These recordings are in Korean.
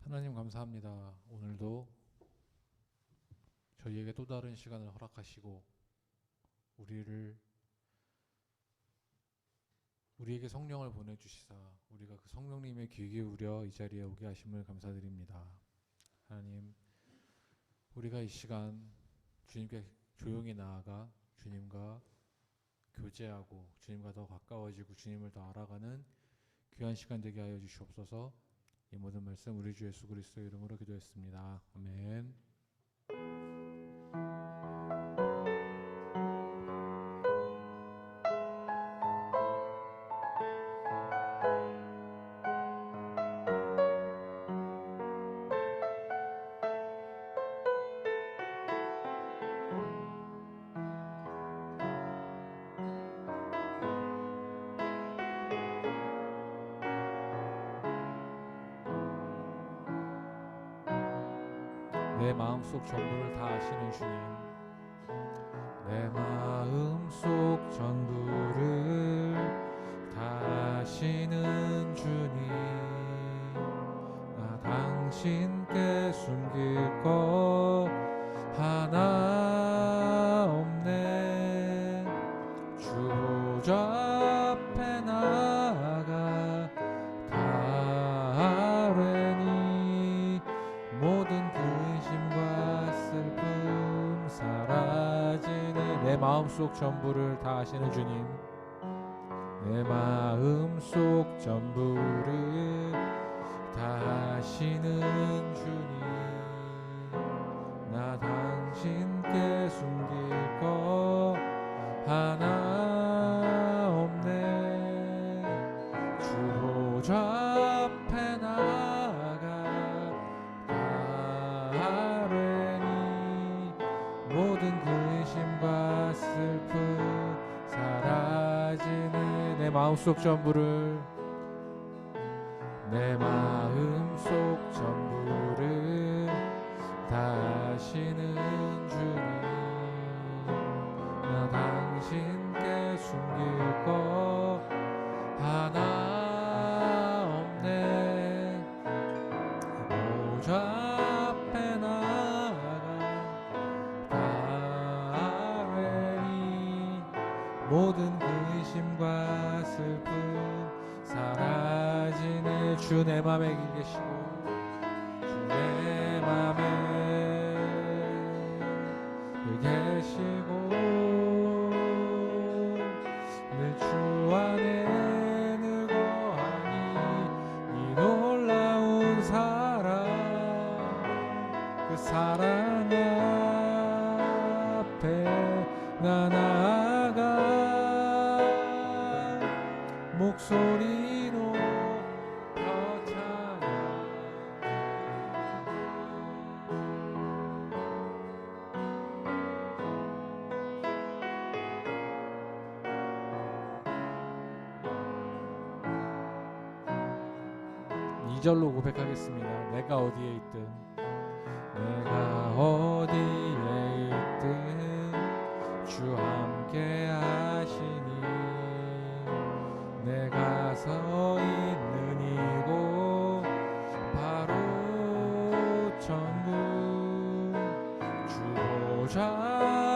하나님 감사합니다. 오늘도 저희에게 또 다른 시간을 허락하시고 우리에게 성령을 보내주시사 우리가 그 성령님의 귀 기울여 이 자리에 오게 하심을 감사드립니다. 하나님, 우리가 이 시간 주님께 조용히 나아가 주님과 교제하고 주님과 더 가까워지고 주님을 더 알아가는 귀한 시간 되게 하여 주시옵소서. 이 모든 말씀 우리 주 예수 그리스도의 이름으로 기도했습니다. 아멘. 내 마음속 전부를 다 아시는 주님, 내 마음속 전부를 다 아시는 주님, 나 당신께 숨길 것 하나 없네. 주 보좌 앞에 나아가 다 아뢰니 모든 근심과 슬픔 사라지네. 내 마음속 전부를 다 아시는 주님, 내 마음속 전부를 다 아시는 주님, 나 당신께 숨길 것 하나 없네. 주 보좌 앞에 나아가 다 아뢰니 모든 근심과 슬픔 사라지네. 내 마음속 전부를, 내 마음속 전부를 다 아시는 주님, 나 당신께 숨길 것 하나 없네. 보좌 앞에 나아가 다 아뢰니 모든 근심과 슬픔 사라지네. 주 내 맘에 계시고 주 내 맘에 계시고 늘 주 안에 늘 거하니 이 놀라운 사랑, 그 사랑 앞에 나 나아가 목소리로 더 찬양. 이절로 고백하겠습니다. 내가 어디에 있든, 내가 어디에 있든 주 함께 하시니 내가 서 있는 이곳 바로 천국. 주 보좌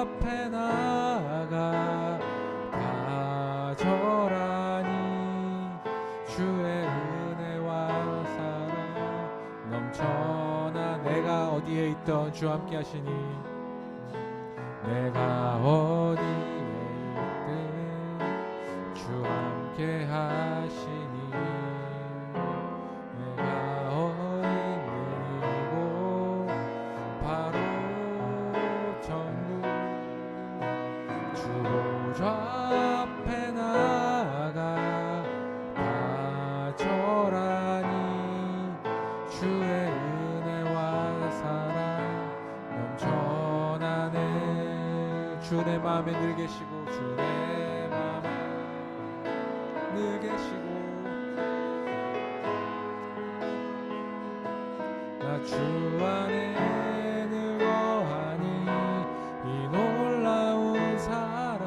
앞에 나아가 다 절하니 주의 은혜와 사랑 넘쳐나. 내가 어디에 있던 주 함께 하시니, 내가 어디에 있든 주 함께 하시니 내가 있는 이곳 바로 천국. 주 보좌 앞에 나아가 다 절하니 주의 은혜와 사랑 넘쳐나네. 주 내 맘에 늘 계시고 주 내 맘에 늘 계시고 나 주 안에 늘 거하니 이 놀라운 사랑,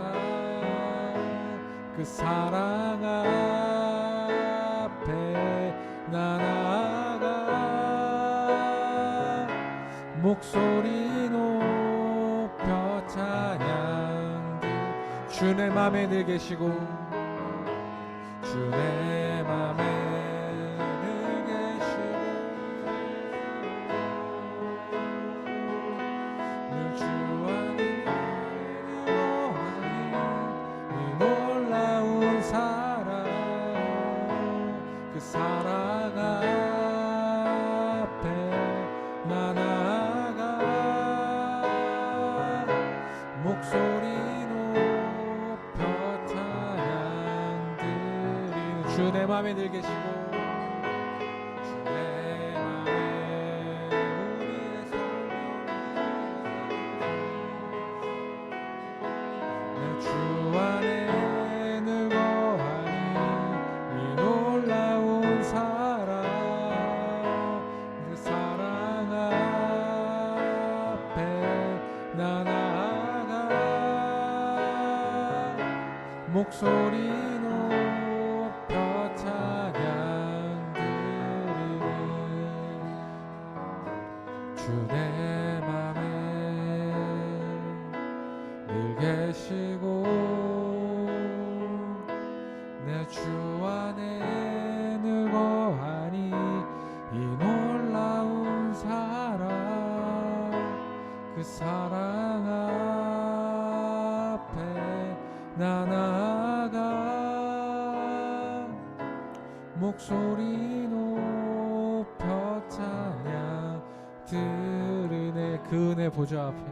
그 사랑 앞에 나 나아가 목소리 높여 찬양들 주 내 맘에 늘 계시고 주 내 맘에 늘 계시고 늘 주 안에 거하니 이 놀라운 사랑 그 사랑 앞에 나 나아가 목소리 높여 찬양 드리는 주 내 맘에 늘 계시고 주 내 맘에 우리의 성령이 내 주 안에 늘 거하니 이 놀라운 사랑 그 사랑 앞에 나 나아가 목소리 높여 찬양 드리는 주 내 맘에 늘 계시고 내 주 안에 늘 거하니 이 놀라운 사랑 그 사랑 앞에 나 나아가 목소리 높여 찬양 들으네 그 은혜 보좌 앞에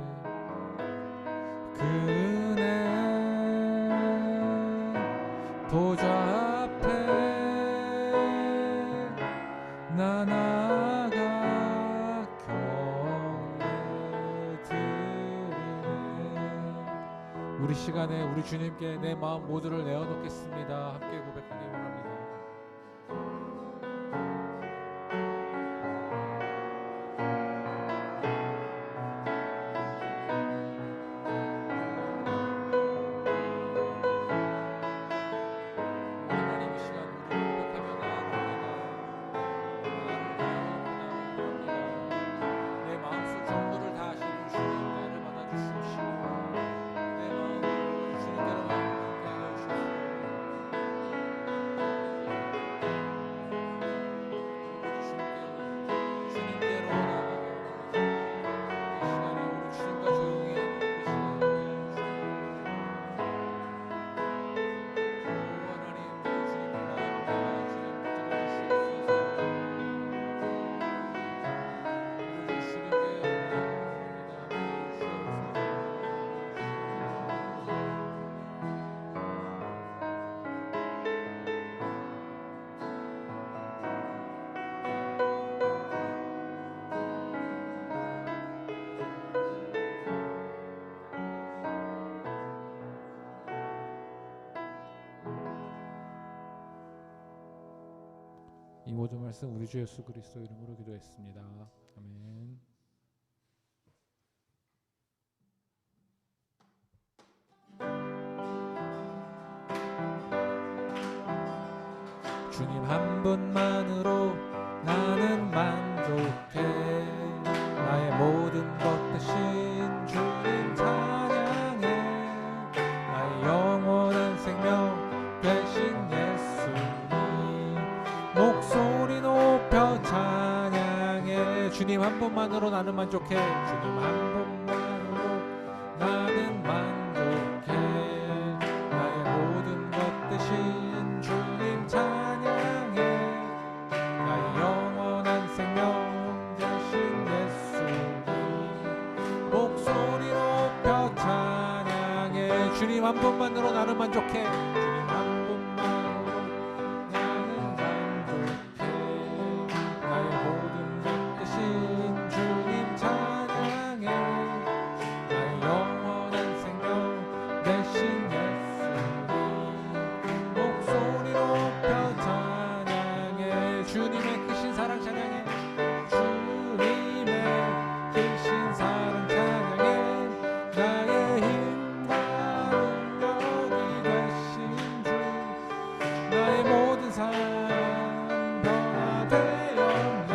그 은혜 보좌 앞에 나 나아가 경배 드리네 우리 시간에 우리 주님께 내 마음 모두를 내어놓겠습니다. 함께 고백하기 원합니다. 이 모든 말씀 우리 주 예수 그리스도 이름으로 기도했습니다. 아멘. 주님 한 분만으로 나는 만족해 나의 모든 것 대신 주님 찬양해 나의 영원한 생명 대신 예수님 목소리 높여 찬양해 주님 한 분만으로 나는 만족해 주님 한 분만으로 나는 만족해 나의 모든 것 대신 주님 찬양해 나의 영원한 생명 대신 예수님 목소리 높여 찬양해 주님 한 분만으로 나는 만족해 주님 한 분만으로 나는 만족해 나의 모든 것 대신 주님 찬양해 나의 영원한 생명 대신 예수님 목소리 높여 찬양해 주님의 크신 사랑 찬양해 주님의 크신 사랑 찬양해 나의 힘과 능력이 되신 주 나의 모든 삶 변화되었네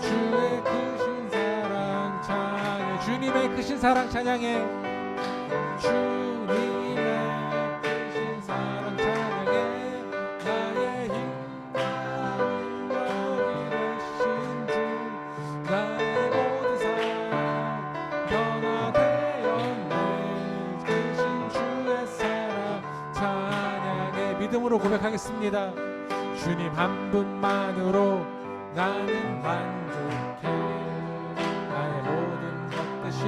주의 크신 사랑 찬양해 사랑 찬양해. 주님의 크신 사랑 찬양해. 나의 힘과 능력이 되신 주, 나의 모든 삶 변화되었네. 크신 주의 사랑 찬양해. 믿음으로 고백하겠습니다. 주님 한 분만으로 나는 만족해. 나의 모든 것 대신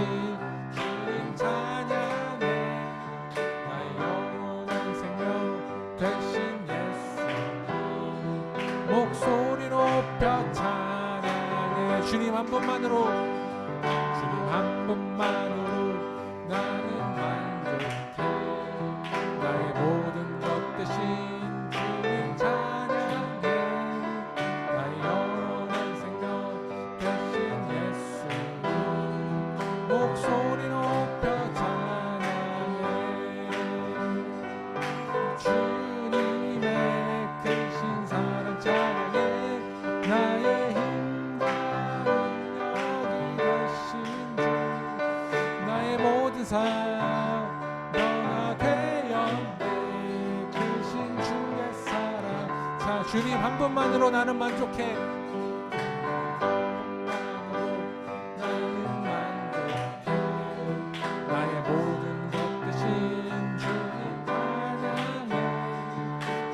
주님 찬양해. 나의 영원한 생명 되신 예수님 목소리 높여 찬양해. 주님 한 분만으로, 주님 한 분만으로 나는 만족해. 나의 모든 것 대신 주님 찬양해. 나의 영원한 생명 되신 예수님 목소리 높여 찬양해. 주님의 크신 사랑 찬양해. 나의 힘과 능력이 되신 주, 나의 모든 삶 변화되었네. 크신 주의 사랑. 자, 주님 한 분만으로 나는 만족해. 나는 만족해. 나의 모든 것 대신 주님 찬양해.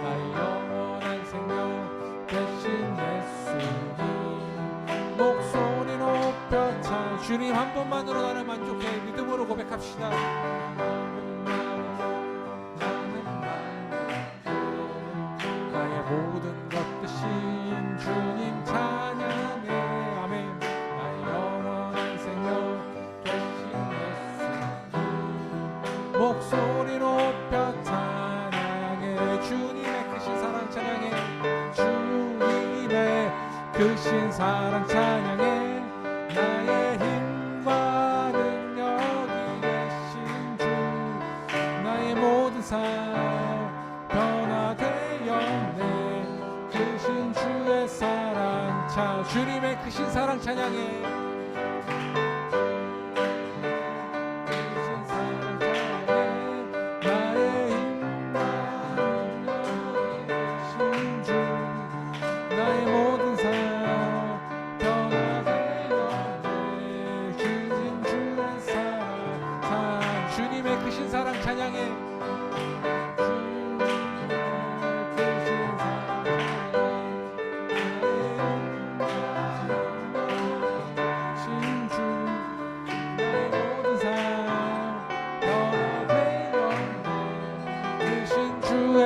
나의 영원한 생명 되신 예수님 목소리 높여 찬. 주님 한 분만으로 나는 만족해. 믿음으로 고백합시다. 모든 것 대신 주님 찬양해. 아멘. 나의 영원한 생명 되신 예수님 목소리 높여 찬양해. 주님의 크신 사랑 찬양해. 주님의 크신 사랑 찬양해. 나의 힘과 능력이 되신 주, 나의 모든 삶 변화되었네. 크신 주의 사랑. 자, 주님의 크신 사랑 찬양해. 크신 사랑 찬양해. 나의 힘과 능력이 되신 주, 나의 모든 삶 변화되었네. 크신 주의 사랑. 자, 주님의 크신 사랑 찬양해.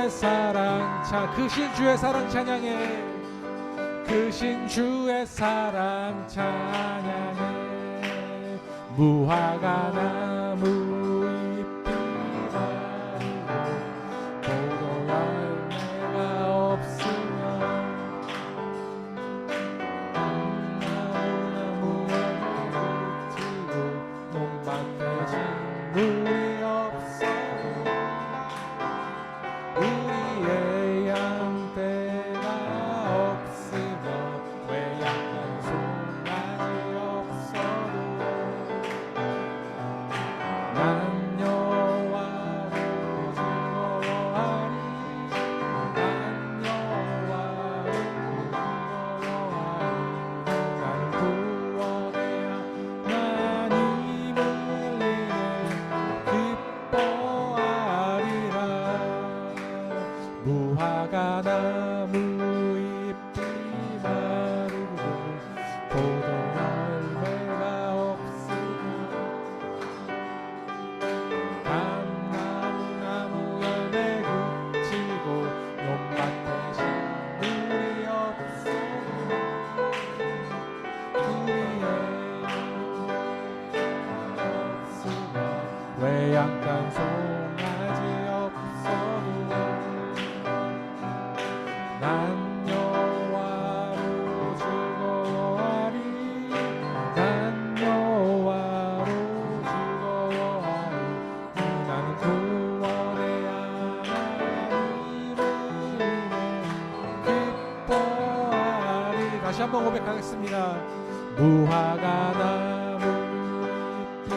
사랑. 자, 크신 주의 사랑 찬양해. 크신 주의 사랑 찬양해. 무화과 나무 잎이 바르고 포도 열매가 없으면 나무에 붙이고 논밭에 식물이 없어도 우리의 양떼가 없으며 외양간 송아지 없어도 난 여호와로 즐거워하리. 난 여호와로 즐거워하리. 나는 구원의 하나님을 인해 기뻐하리라. 무화과 나무 잎이 마르고 포도 열매가 없으며 감나무 나무 열매 그치고 논밭에 식물이 없어도 우리의 없으며 외양간 송아지 없어도 난 여호와로 즐거워하리. 난 여호와로 즐거워하리. 나는 구원의 하나님을 인해 기뻐하리. 다시 한번 고백하겠습니다. 무화과 나무 잎이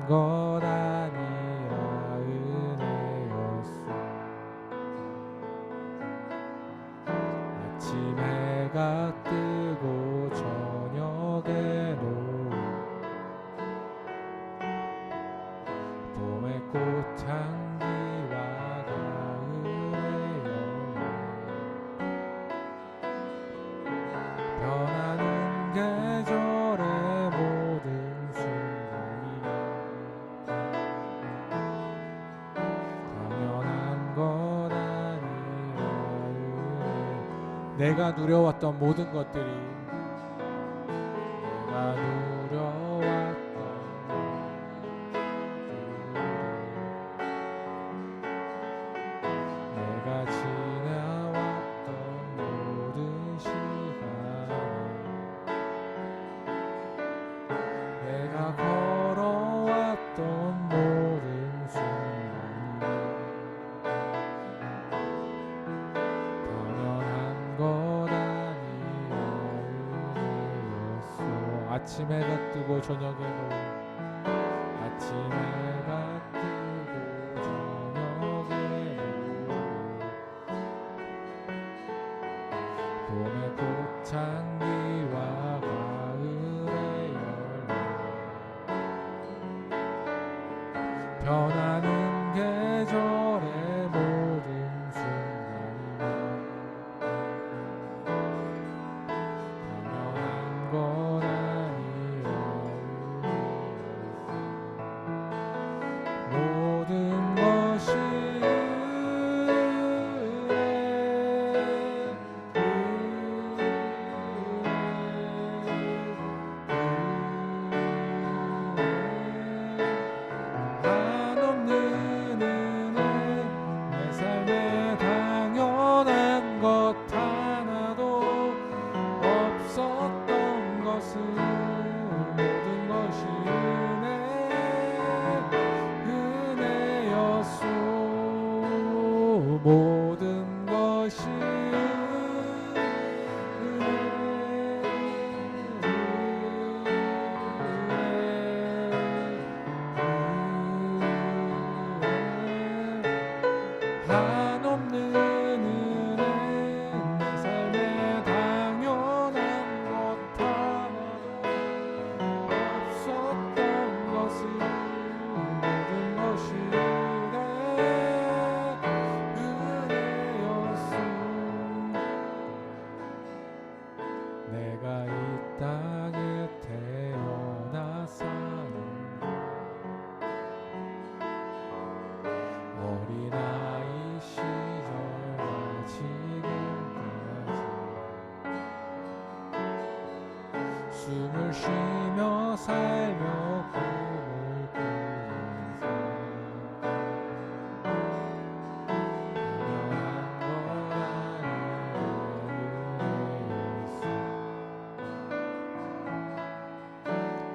것 아니라 은혜였소. 아침 해가 뜨고 저녁에도 봄의 꽃향기와 가을의 열매, 변하는 계절의 모든 순간이 당연한 것 아니라 은혜. 내가 누려왔던 모든 것들이, 내가 누려왔던 내가 지나왔던 모든 시간이, 내가 걸어왔던 모든 순간이 당연한 것 아니라 은혜였소. 아침 해가 뜨고 저녁에도, 아침 해가 뜨고 저녁에도 봄의 꽃향기와 가을의 열매, 변하는 계절의 모든 순간이 당연한 것 아니라 은혜였소. 모든 것이 한없는 은혜, 내 삶에 당연한 것 하나도 없었던 것은 모든 것이 은혜였소. 모든 것이 한없는 은혜, 내 삶에 당연한 것 하나도 없었던 것은 모든 것이 은혜였소. 내가 이 땅에 태어나서는 어린아이 시절과 지금까지 숨을 쉬며 살며 꿈을 꾸면서 당연한 것 아니라 은혜였소.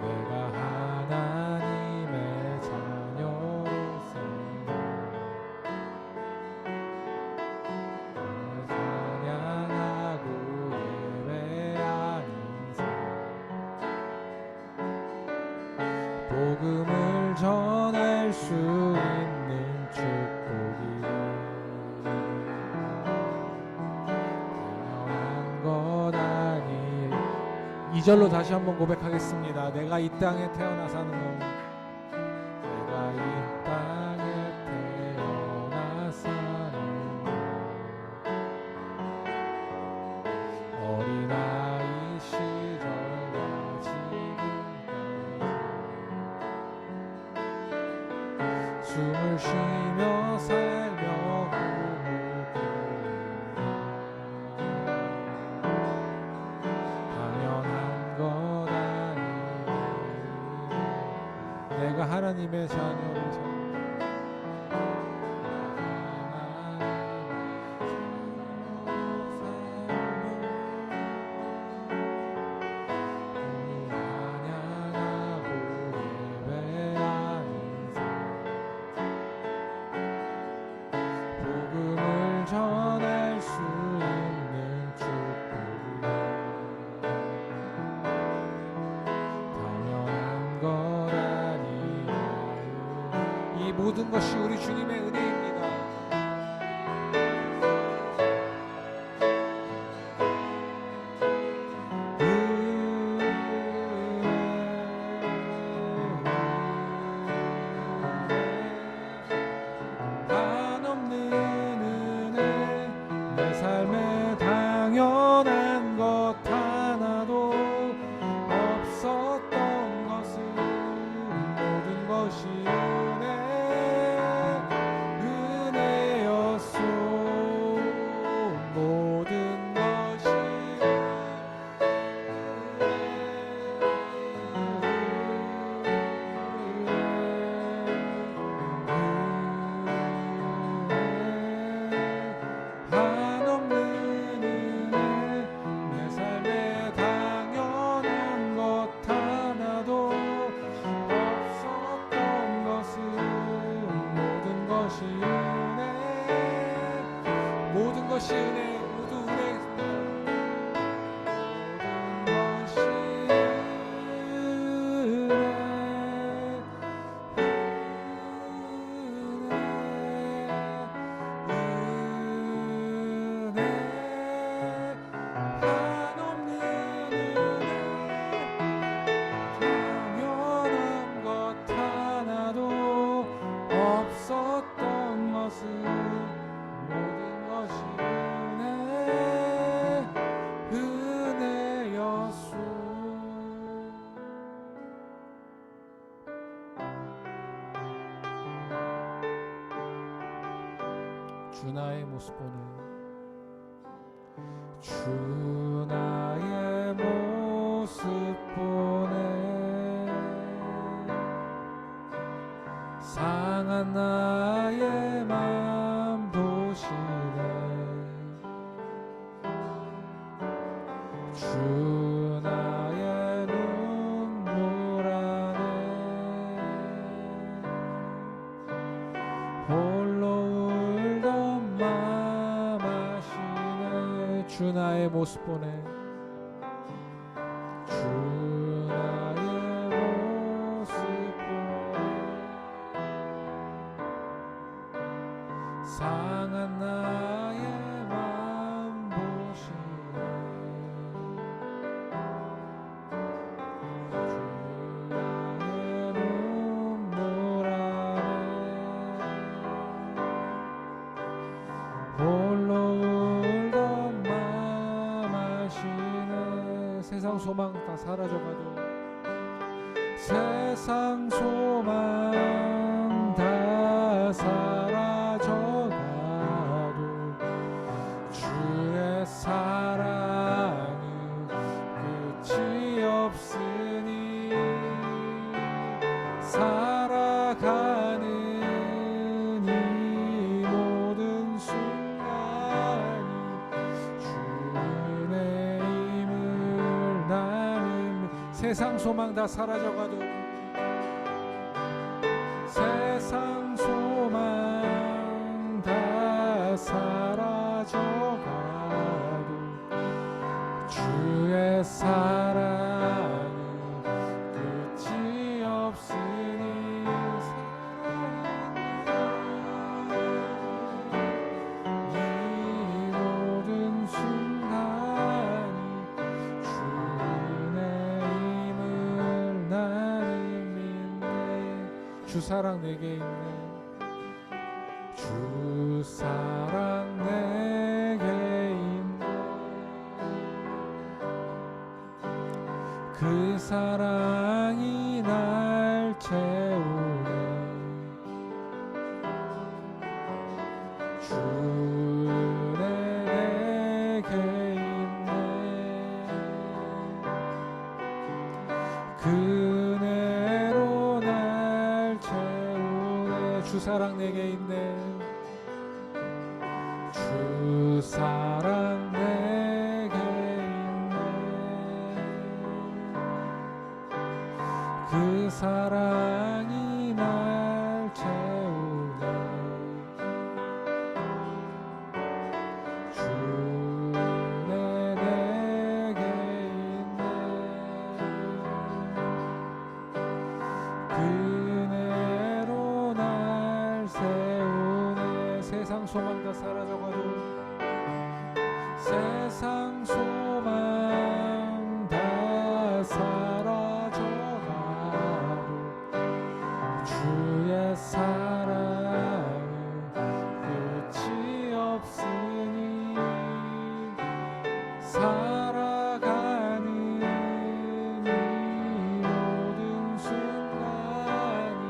내가 하나님의 자녀로서 찬양하고 예배하는 삶, 복음을 전할 수 있는 축복이 당연한 것 아니. 2절로 다시 한번 고백하겠습니다. 내가 이 땅에 태어나 사는 것, 내가 이 땅에 태어나 사는 것, 어린아이 시절과 지금까지 숨을 쉬며 살며 꿈을 꾸며 당연한 것 아니라 내가 하나님의 자녀로서 전할 수 있는 축복이 당연한 것 아니라 모든 것이 우리 주님의 은혜입니다. 한없는 은혜 내 삶에 당연한 것 하나도 없었던 것은 모든 것이 은혜였소. 모든 것이 한없는 은혜 내 삶에 당연한 것 하나도 없었던 것은 모든 것이 은혜. 모든 것이 은혜. 모두 은혜입니다. 모든 것이 당연한 것 하나도 없었던 것은 모든 것이 은혜였소. 주 나의 모습 보네. 주 나의 모습 보네. 상한 나의 맘 보시네. 주 나의 눈물 안에 홀로 울던 맘 아시네. 주 나의 모습 보네. 주 나의 모습 보네. 상한 나의 맘 보시네. 주 나의 눈물 안에 홀로 울던 맘 아시네. 세상 소망 다 사라져가도 세상 소망 다 사라져가도 주의 사랑은 끝이 없으니 살아가는 이 모든 순간이 주의 힘을 나는. 세상 소망 다 사라져가도 세상 소망 다 사라져가도 주의 사랑은 끝이 없으니 이 모든 순간이 주의 힘을 나는 믿네. 주 사랑 내게 있네. 주 사랑 내게 있네. 그 사랑이 날 채우네. 주 내게 있네. 그 은혜로 날 채우네. 주 사랑 내게 있네. 주 사랑 내게 있네. 그 사랑이 날 채우네. 주 내게 있네. 그 은혜로 날 다 사라져가도 세상 소망 다 사라져가도 주의 사랑은 끝이 없으니 살아가는 이 모든 순간이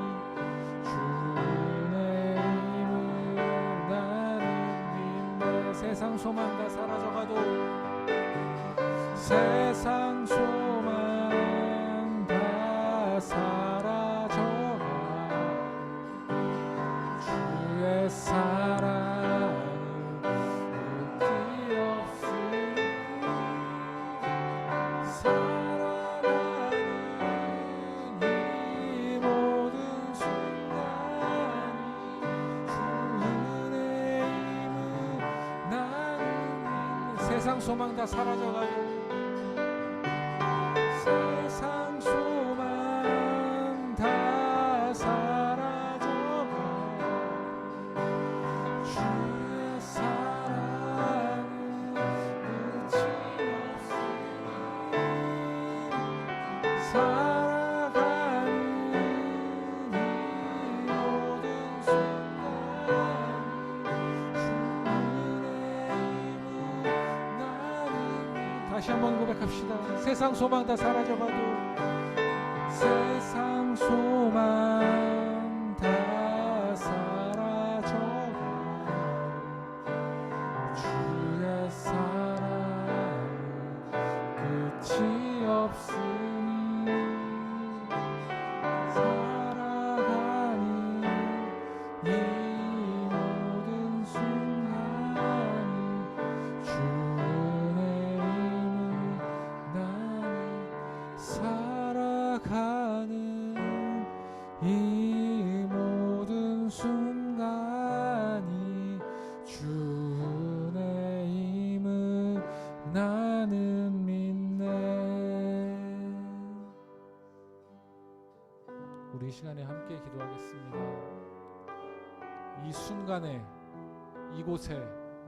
주의 힘을 나는 믿네. 세상 소망 다 사라져가도 세상 소망 다 사라져가 주의 사랑은 끝이 없으니 살아가는 이 모든 순간이 주 은혜의 힘을 나는 믿네. 세상 소망 다 사라져가도 세상 소망 다 사라져가 주의 사랑은 끝이 없으니 살아가는 이 모든 순간 주 은혜의 힘을 나는 다시 한번 고백합시다. 세상 소망 다 사라져가도 세상 소망 다 사라져가 주의 사랑은 끝이 없으니 살아가는 이 모든 순간이 주 은혜의 힘을 나는 살아가는 이 모든 순간이 주 은혜의 힘을 나는 믿네. 우리 이 시간에 함께 기도하겠습니다. 이 순간에 이곳에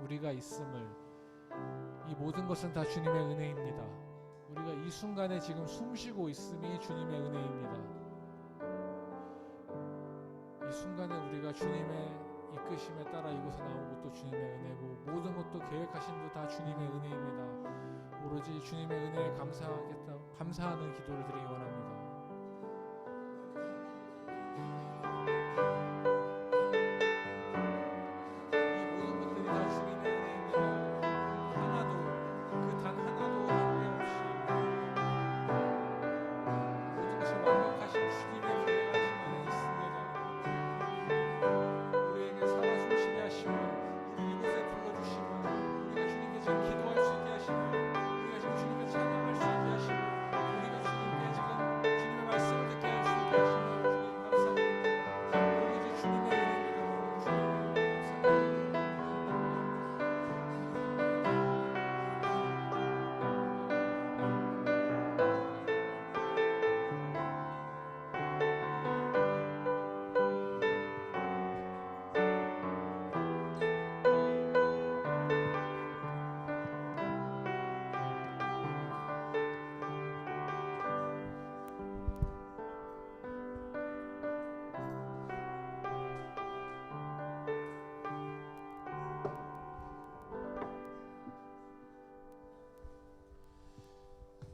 우리가 있음을, 이 모든 것은 다 주님의 은혜입니다. 우리가 이 순간에 지금 숨쉬고 있음이 주님의 은혜입니다. 이 순간에 우리가 주님의 이끄심에 따라 이곳에 나온 것도 주님의 은혜고 모든 것도 계획하신 것 다 주님의 은혜입니다. 오로지 주님의 은혜에 감사하는 기도를 드리기 원합니다.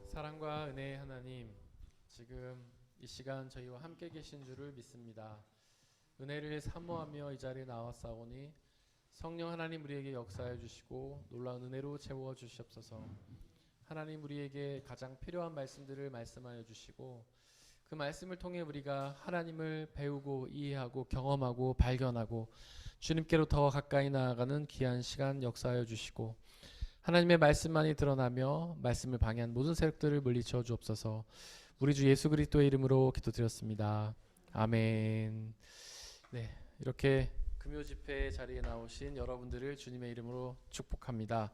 사랑과 은혜의 하나님, 지금 이 시간 저희와 함께 계신 줄을 믿습니다. 은혜를 사모하며 이 자리에 나왔사오니 성령 하나님 우리에게 역사해 주시고 놀라운 은혜로 채워 주시옵소서. 하나님 우리에게 가장 필요한 말씀들을 말씀하여 주시고 그 말씀을 통해 우리가 하나님을 배우고 이해하고 경험하고 발견하고 주님께로 더 가까이 나아가는 귀한 시간 역사하여 주시고 하나님의 말씀만이 드러나며 말씀을 방해한 모든 세력들을 물리쳐 주옵소서. 우리 주 예수 그리스도의 이름으로 기도드렸습니다. 아멘. 네, 이렇게 금요 집회 자리에 나오신 여러분들을 주님의 이름으로 축복합니다.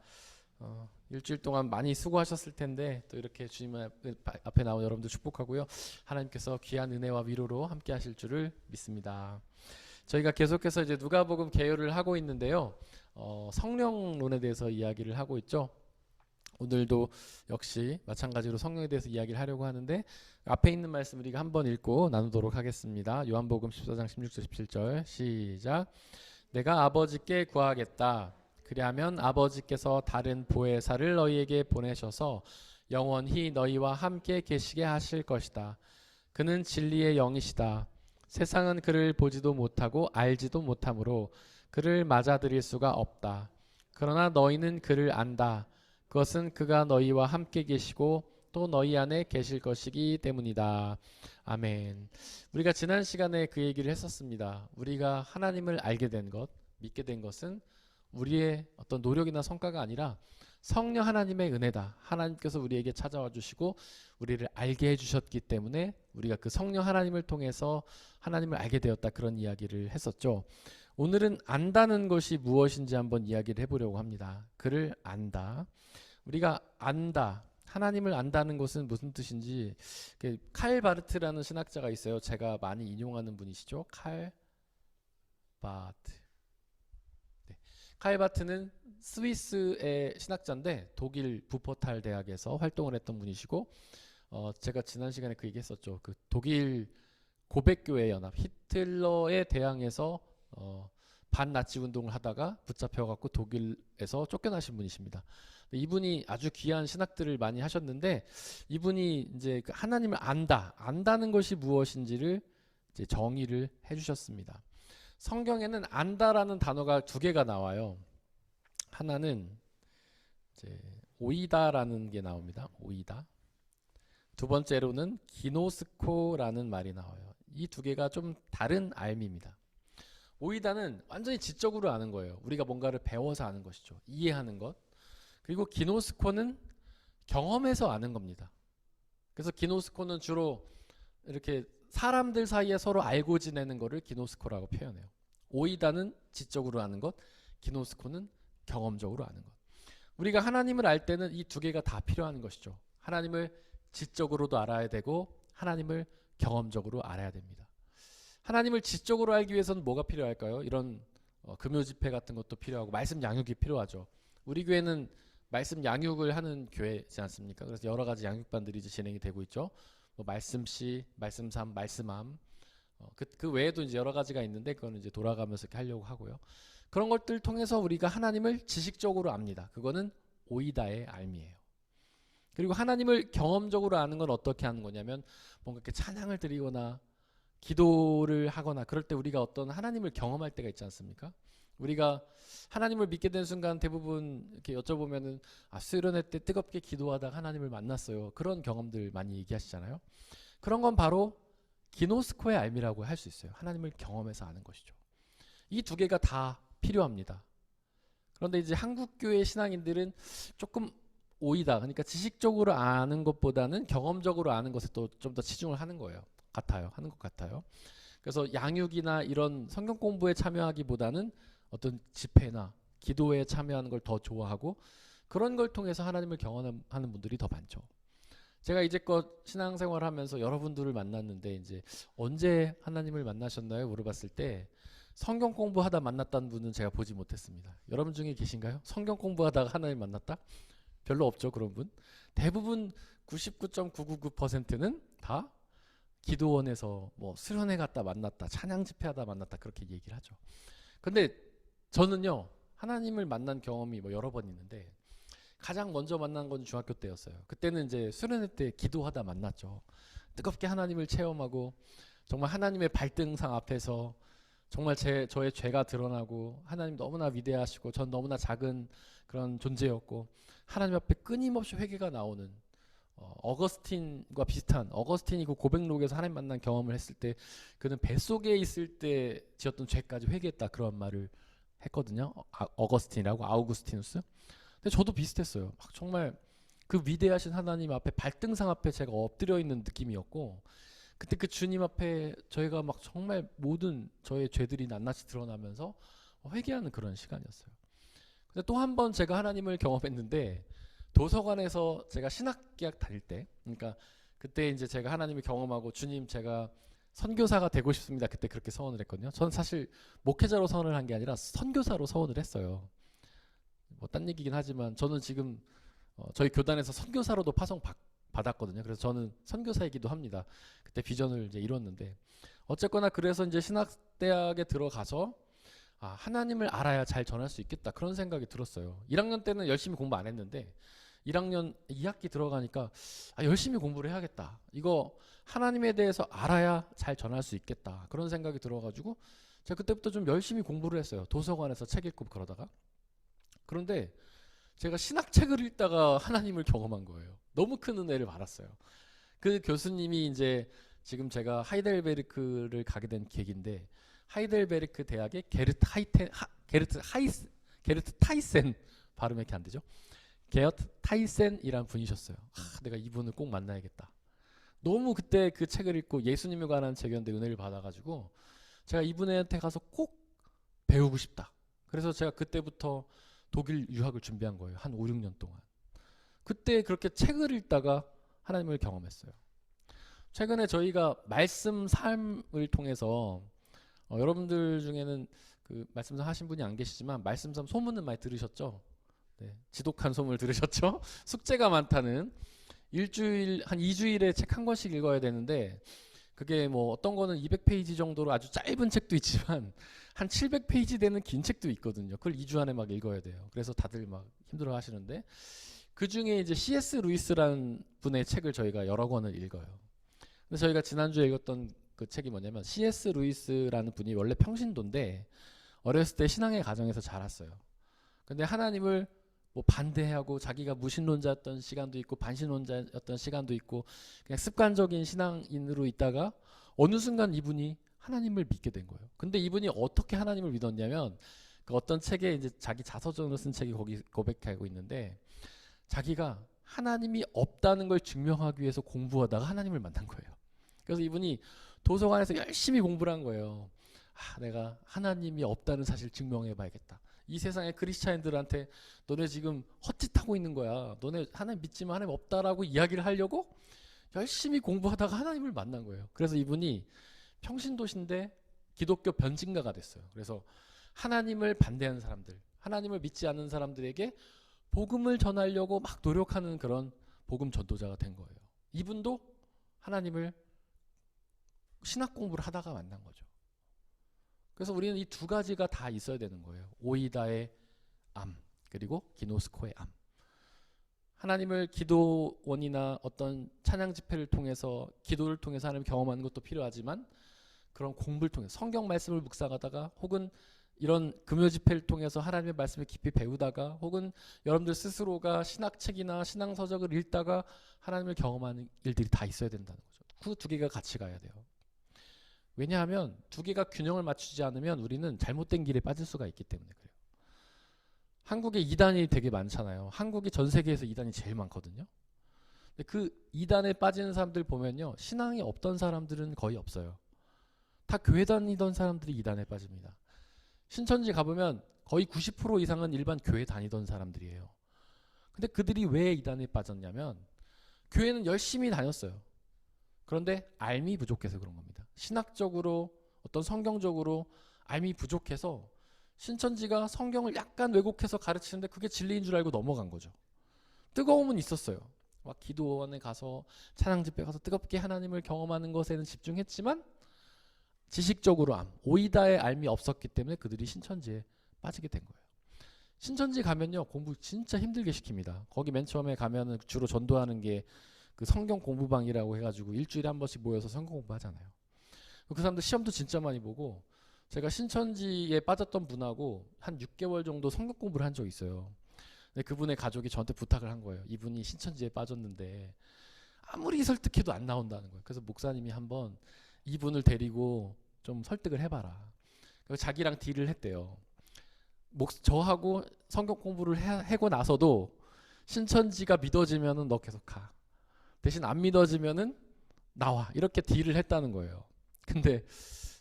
일주일 동안 많이 수고하셨을 텐데 또 이렇게 주님 앞에 나온 여러분들 축복하고요. 하나님께서 귀한 은혜와 위로로 함께 하실 줄을 믿습니다. 저희가 계속해서 이제 누가복음 개요를 하고 있는데요. 성령론에 대해서 이야기를 하고 있죠. 오늘도 역시 마찬가지로 성령에 대해서 이야기를 하려고 하는데 앞에 있는 말씀 우리가 한번 읽고 나누도록 하겠습니다. 요한복음 14장 16절 17절 시작. 내가 아버지께 구하겠다. 그리하면 아버지께서 다른 보혜사를 너희에게 보내셔서 영원히 너희와 함께 계시게 하실 것이다. 그는 진리의 영이시다. 세상은 그를 보지도 못하고 알지도 못하므로 그를 맞아들일 수가 없다. 그러나 너희는 그를 안다. 그것은 그가 너희와 함께 계시고 또 너희 안에 계실 것이기 때문이다. 아멘. 우리가 지난 시간에 그 얘기를 했었습니다. 우리가 하나님을 알게 된 것, 믿게 된 것은 우리의 어떤 노력이나 성과가 아니라 성령 하나님의 은혜다. 하나님께서 우리에게 찾아와 주시고 우리를 알게 해주셨기 때문에 우리가 그 성령 하나님을 통해서 하나님을 알게 되었다. 그런 이야기를 했었죠. 오늘은 안다는 것이 무엇인지 한번 이야기를 해보려고 합니다. 그를 안다. 우리가 안다. 하나님을 안다는 것은 무슨 뜻인지 칼 바르트라는 신학자가 있어요. 제가 많이 인용하는 분이시죠. 칼 바트. 네. 칼 바트는 스위스의 신학자인데 독일 부퍼탈 대학에서 활동을 했던 분이시고 제가 지난 시간에 그 얘기했었죠. 그 독일 고백교회 연합 히틀러에 대항해서 반나치 운동을 하다가 붙잡혀갖고 독일에서 쫓겨나신 분이십니다. 이분이 아주 귀한 신학들을 많이 하셨는데 이분이 이제 그 하나님을 안다는 것이 무엇인지를 이제 정의를 해주셨습니다. 성경에는 안다라는 단어가 두 개가 나와요. 하나는 이제 오이다라는 게 나옵니다. 오이다. 두 번째로는 기노스코라는 말이 나와요. 이 두 개가 좀 다른 알미입니다. 오이다는 완전히 지적으로 아는 거예요. 우리가 뭔가를 배워서 아는 것이죠. 이해하는 것. 그리고 기노스코는 경험해서 아는 겁니다. 그래서 기노스코는 주로 이렇게 사람들 사이에 서로 알고 지내는 거를 기노스코라고 표현해요. 오이다는 지적으로 아는 것, 기노스코는 경험적으로 아는 것. 우리가 하나님을 알 때는 이 두 개가 다 필요한 것이죠. 하나님을 지적으로도 알아야 되고 하나님을 경험적으로 알아야 됩니다. 하나님을 지적으로 알기 위해서는 뭐가 필요할까요? 이런 금요 집회 같은 것도 필요하고 말씀 양육이 필요하죠. 우리 교회는 말씀 양육을 하는 교회지 않습니까? 그래서 여러 가지 양육반들이 이제 진행이 되고 있죠. 뭐 말씀시, 말씀삼, 말씀함. 그 외에도 이제 여러 가지가 있는데 그거는 이제 돌아가면서 이렇게 하려고 하고요. 그런 것들 통해서 우리가 하나님을 지식적으로 압니다. 그거는 오이다의 알미예요. 그리고 하나님을 경험적으로 아는 건 어떻게 하는 거냐면 뭔가 이렇게 찬양을 드리거나 기도를 하거나 그럴 때 우리가 어떤 하나님을 경험할 때가 있지 않습니까? 우리가 하나님을 믿게 된 순간 대부분 이렇게 여쭤보면은 수련회 때 뜨겁게 기도하다가 하나님을 만났어요. 그런 경험들 많이 얘기하시잖아요. 그런 건 바로 기노스코의 알미라고 할 수 있어요. 하나님을 경험해서 아는 것이죠. 이 두 개가 다 필요합니다. 그런데 이제 한국교회 신앙인들은 조금 오이다. 그러니까 지식적으로 아는 것보다는 경험적으로 아는 것에 또 좀 더 치중을 하는 거예요. 하는 것 같아요. 그래서 양육이나 이런 성경 공부에 참여하기보다는 어떤 집회나 기도에 참여하는 걸 더 좋아하고 그런 걸 통해서 하나님을 경험하는 분들이 더 많죠. 제가 이제껏 신앙생활을 하면서 여러분들을 만났는데 이제 언제 하나님을 만나셨나요? 물어봤을 때 성경 공부하다 만났다는 분은 제가 보지 못했습니다. 여러분 중에 계신가요? 성경 공부하다가 하나님 만났다? 별로 없죠, 그런 분. 대부분 99.999%는 다 기도원에서 뭐 수련회 갔다 만났다, 찬양 집회하다 만났다 그렇게 얘기를 하죠. 근데 저는요 하나님을 만난 경험이 뭐 여러 번 있는데 가장 먼저 만난 건 중학교 때였어요. 그때는 이제 수련회 때 기도하다 만났죠. 뜨겁게 하나님을 체험하고 정말 하나님의 발등상 앞에서 정말 저의 죄가 드러나고 하나님 너무나 위대하시고 전 너무나 작은 그런 존재였고 하나님 앞에 끊임없이 회개가 나오는 어거스틴과 비슷한 어거스틴이 그 고백록에서 하나님 만난 경험을 했을 때 그는 뱃속에 있을 때 지었던 죄까지 회개했다 그런 말을 했거든요. 어거스틴이라고 아우구스티누스. 근데 저도 비슷했어요. 막 정말 그 위대하신 하나님 앞에 발등상 앞에 제가 엎드려 있는 느낌이었고 그때 그 주님 앞에 저희가 막 정말 모든 저의 죄들이 낱낱이 드러나면서 회개하는 그런 시간이었어요. 근데 또 한 번 제가 하나님을 경험했는데 도서관에서 제가 신학개학 다닐 때 그러니까 그때 이제 제가 하나님을 경험하고 주님 제가 선교사가 되고 싶습니다. 그때 그렇게 서원을 했거든요. 저는 사실 목회자로 서원을 한 게 아니라 선교사로 서원을 했어요. 뭐 딴 얘기긴 하지만 저는 지금 저희 교단에서 선교사로도 받았거든요. 그래서 저는 선교사이기도 합니다. 그때 비전을 이제 이뤘는데 어쨌거나 그래서 이제 신학대학에 들어가서 하나님을 알아야 잘 전할 수 있겠다 그런 생각이 들었어요. 1학년 때는 열심히 공부 안 했는데 1학년 2학기 들어가니까 열심히 공부를 해야겠다. 이거 하나님에 대해서 알아야 잘 전할 수 있겠다. 그런 생각이 들어가지고 제가 그때부터 좀 열심히 공부를 했어요. 도서관에서 책 읽고 그러다가. 그런데 제가 신학책을 읽다가 하나님을 경험한 거예요. 너무 큰 은혜를 받았어요. 그 교수님이 이제 지금 제가 하이델베르크를 가게 된 계기인데 하이델베르크 대학의 게르트 타이센 발음이 이렇게 안 되죠? 게어트 타이센이라는 분이셨어요. 내가 이분을 꼭 만나야겠다. 너무 그때 그 책을 읽고 예수님에 관한 책이었는데 은혜를 받아가지고 제가 이분한테 가서 꼭 배우고 싶다. 그래서 제가 그때부터 독일 유학을 준비한 거예요. 한 5, 6년 동안. 그때 그렇게 책을 읽다가 하나님을 경험했어요. 최근에 저희가 말씀 삶을 통해서 여러분들 중에는 그 말씀 삶 하신 분이 안 계시지만 말씀 삶 소문은 많이 들으셨죠? 네, 지독한 소문을 들으셨죠? 숙제가 많다는 일주일 한 2주일에 책 한 권씩 읽어야 되는데 그게 뭐 어떤 거는 200페이지 정도로 아주 짧은 책도 있지만 한 700페이지 되는 긴 책도 있거든요. 그걸 2주 안에 막 읽어야 돼요. 그래서 다들 막 힘들어 하시는데 그 중에 이제 C.S. 루이스라는 분의 책을 저희가 여러 권을 읽어요. 근데 저희가 지난주에 읽었던 그 책이 뭐냐면 C.S. 루이스라는 분이 원래 평신도인데 어렸을 때 신앙의 가정에서 자랐어요. 근데 하나님을 뭐 반대하고 자기가 무신론자였던 시간도 있고 반신론자였던 시간도 있고 그냥 습관적인 신앙인으로 있다가 어느 순간 이분이 하나님을 믿게 된 거예요. 근데 이분이 어떻게 하나님을 믿었냐면 그 어떤 책에 이제 자기 자서전을 쓴 책이 거기 고백하고 있는데 자기가 하나님이 없다는 걸 증명하기 위해서 공부하다가 하나님을 만난 거예요. 그래서 이분이 도서관에서 열심히 공부를 한 거예요. 내가 하나님이 없다는 사실 증명해봐야겠다. 이 세상의 크리스찬들한테 너네 지금 헛짓하고 있는 거야. 너네 하나님 믿지만 하나님 없다라고 이야기를 하려고 열심히 공부하다가 하나님을 만난 거예요. 그래서 이분이 평신도신데 기독교 변증가가 됐어요. 그래서 하나님을 반대하는 사람들, 하나님을 믿지 않는 사람들에게 복음을 전하려고 막 노력하는 그런 복음 전도자가 된 거예요. 이분도 하나님을 신학 공부를 하다가 만난 거죠. 그래서 우리는 이 두 가지가 다 있어야 되는 거예요. 오이다의 암 그리고 기노스코의 암. 하나님을 기도원이나 어떤 찬양 집회를 통해서 기도를 통해서 하나님을 경험하는 것도 필요하지만 그런 공부를 통해 성경 말씀을 묵상하다가 혹은 이런 금요 집회를 통해서 하나님의 말씀을 깊이 배우다가 혹은 여러분들 스스로가 신학책이나 신앙서적을 읽다가 하나님을 경험하는 일들이 다 있어야 된다는 거죠. 그 두 개가 같이 가야 돼요. 왜냐하면 두 개가 균형을 맞추지 않으면 우리는 잘못된 길에 빠질 수가 있기 때문에 그래요. 한국에 이단이 되게 많잖아요. 한국이 전 세계에서 이단이 제일 많거든요. 근데 그 이단에 빠지는 사람들 보면요. 신앙이 없던 사람들은 거의 없어요. 다 교회 다니던 사람들이 이단에 빠집니다. 신천지 가보면 거의 90% 이상은 일반 교회 다니던 사람들이에요. 근데 그들이 왜 이단에 빠졌냐면 교회는 열심히 다녔어요. 그런데 알미 부족해서 그런 겁니다. 신학적으로 어떤 성경적으로 알미 부족해서 신천지가 성경을 약간 왜곡해서 가르치는데 그게 진리인 줄 알고 넘어간 거죠. 뜨거움은 있었어요. 막 기도원에 가서 찬양 집회 가서 뜨겁게 하나님을 경험하는 것에는 집중했지만 지식적으로 오이다의 알미 없었기 때문에 그들이 신천지에 빠지게 된 거예요. 신천지 가면요 공부 진짜 힘들게 시킵니다. 거기 맨 처음에 가면은 주로 전도하는 게 그 성경 공부방이라고 해가지고 일주일에 한 번씩 모여서 성경 공부하잖아요. 그 사람들 시험도 진짜 많이 보고 제가 신천지에 빠졌던 분하고 한 6개월 정도 성경 공부를 한 적이 있어요. 근데 그분의 가족이 저한테 부탁을 한 거예요. 이분이 신천지에 빠졌는데 아무리 설득해도 안 나온다는 거예요. 그래서 목사님이 한번 이분을 데리고 좀 설득을 해봐라. 그래서 자기랑 딜을 했대요. 저하고 성경 공부를 하고 나서도 신천지가 믿어지면은 너 계속 가. 대신 안 믿어지면은 나와. 이렇게 딜을 했다는 거예요. 근데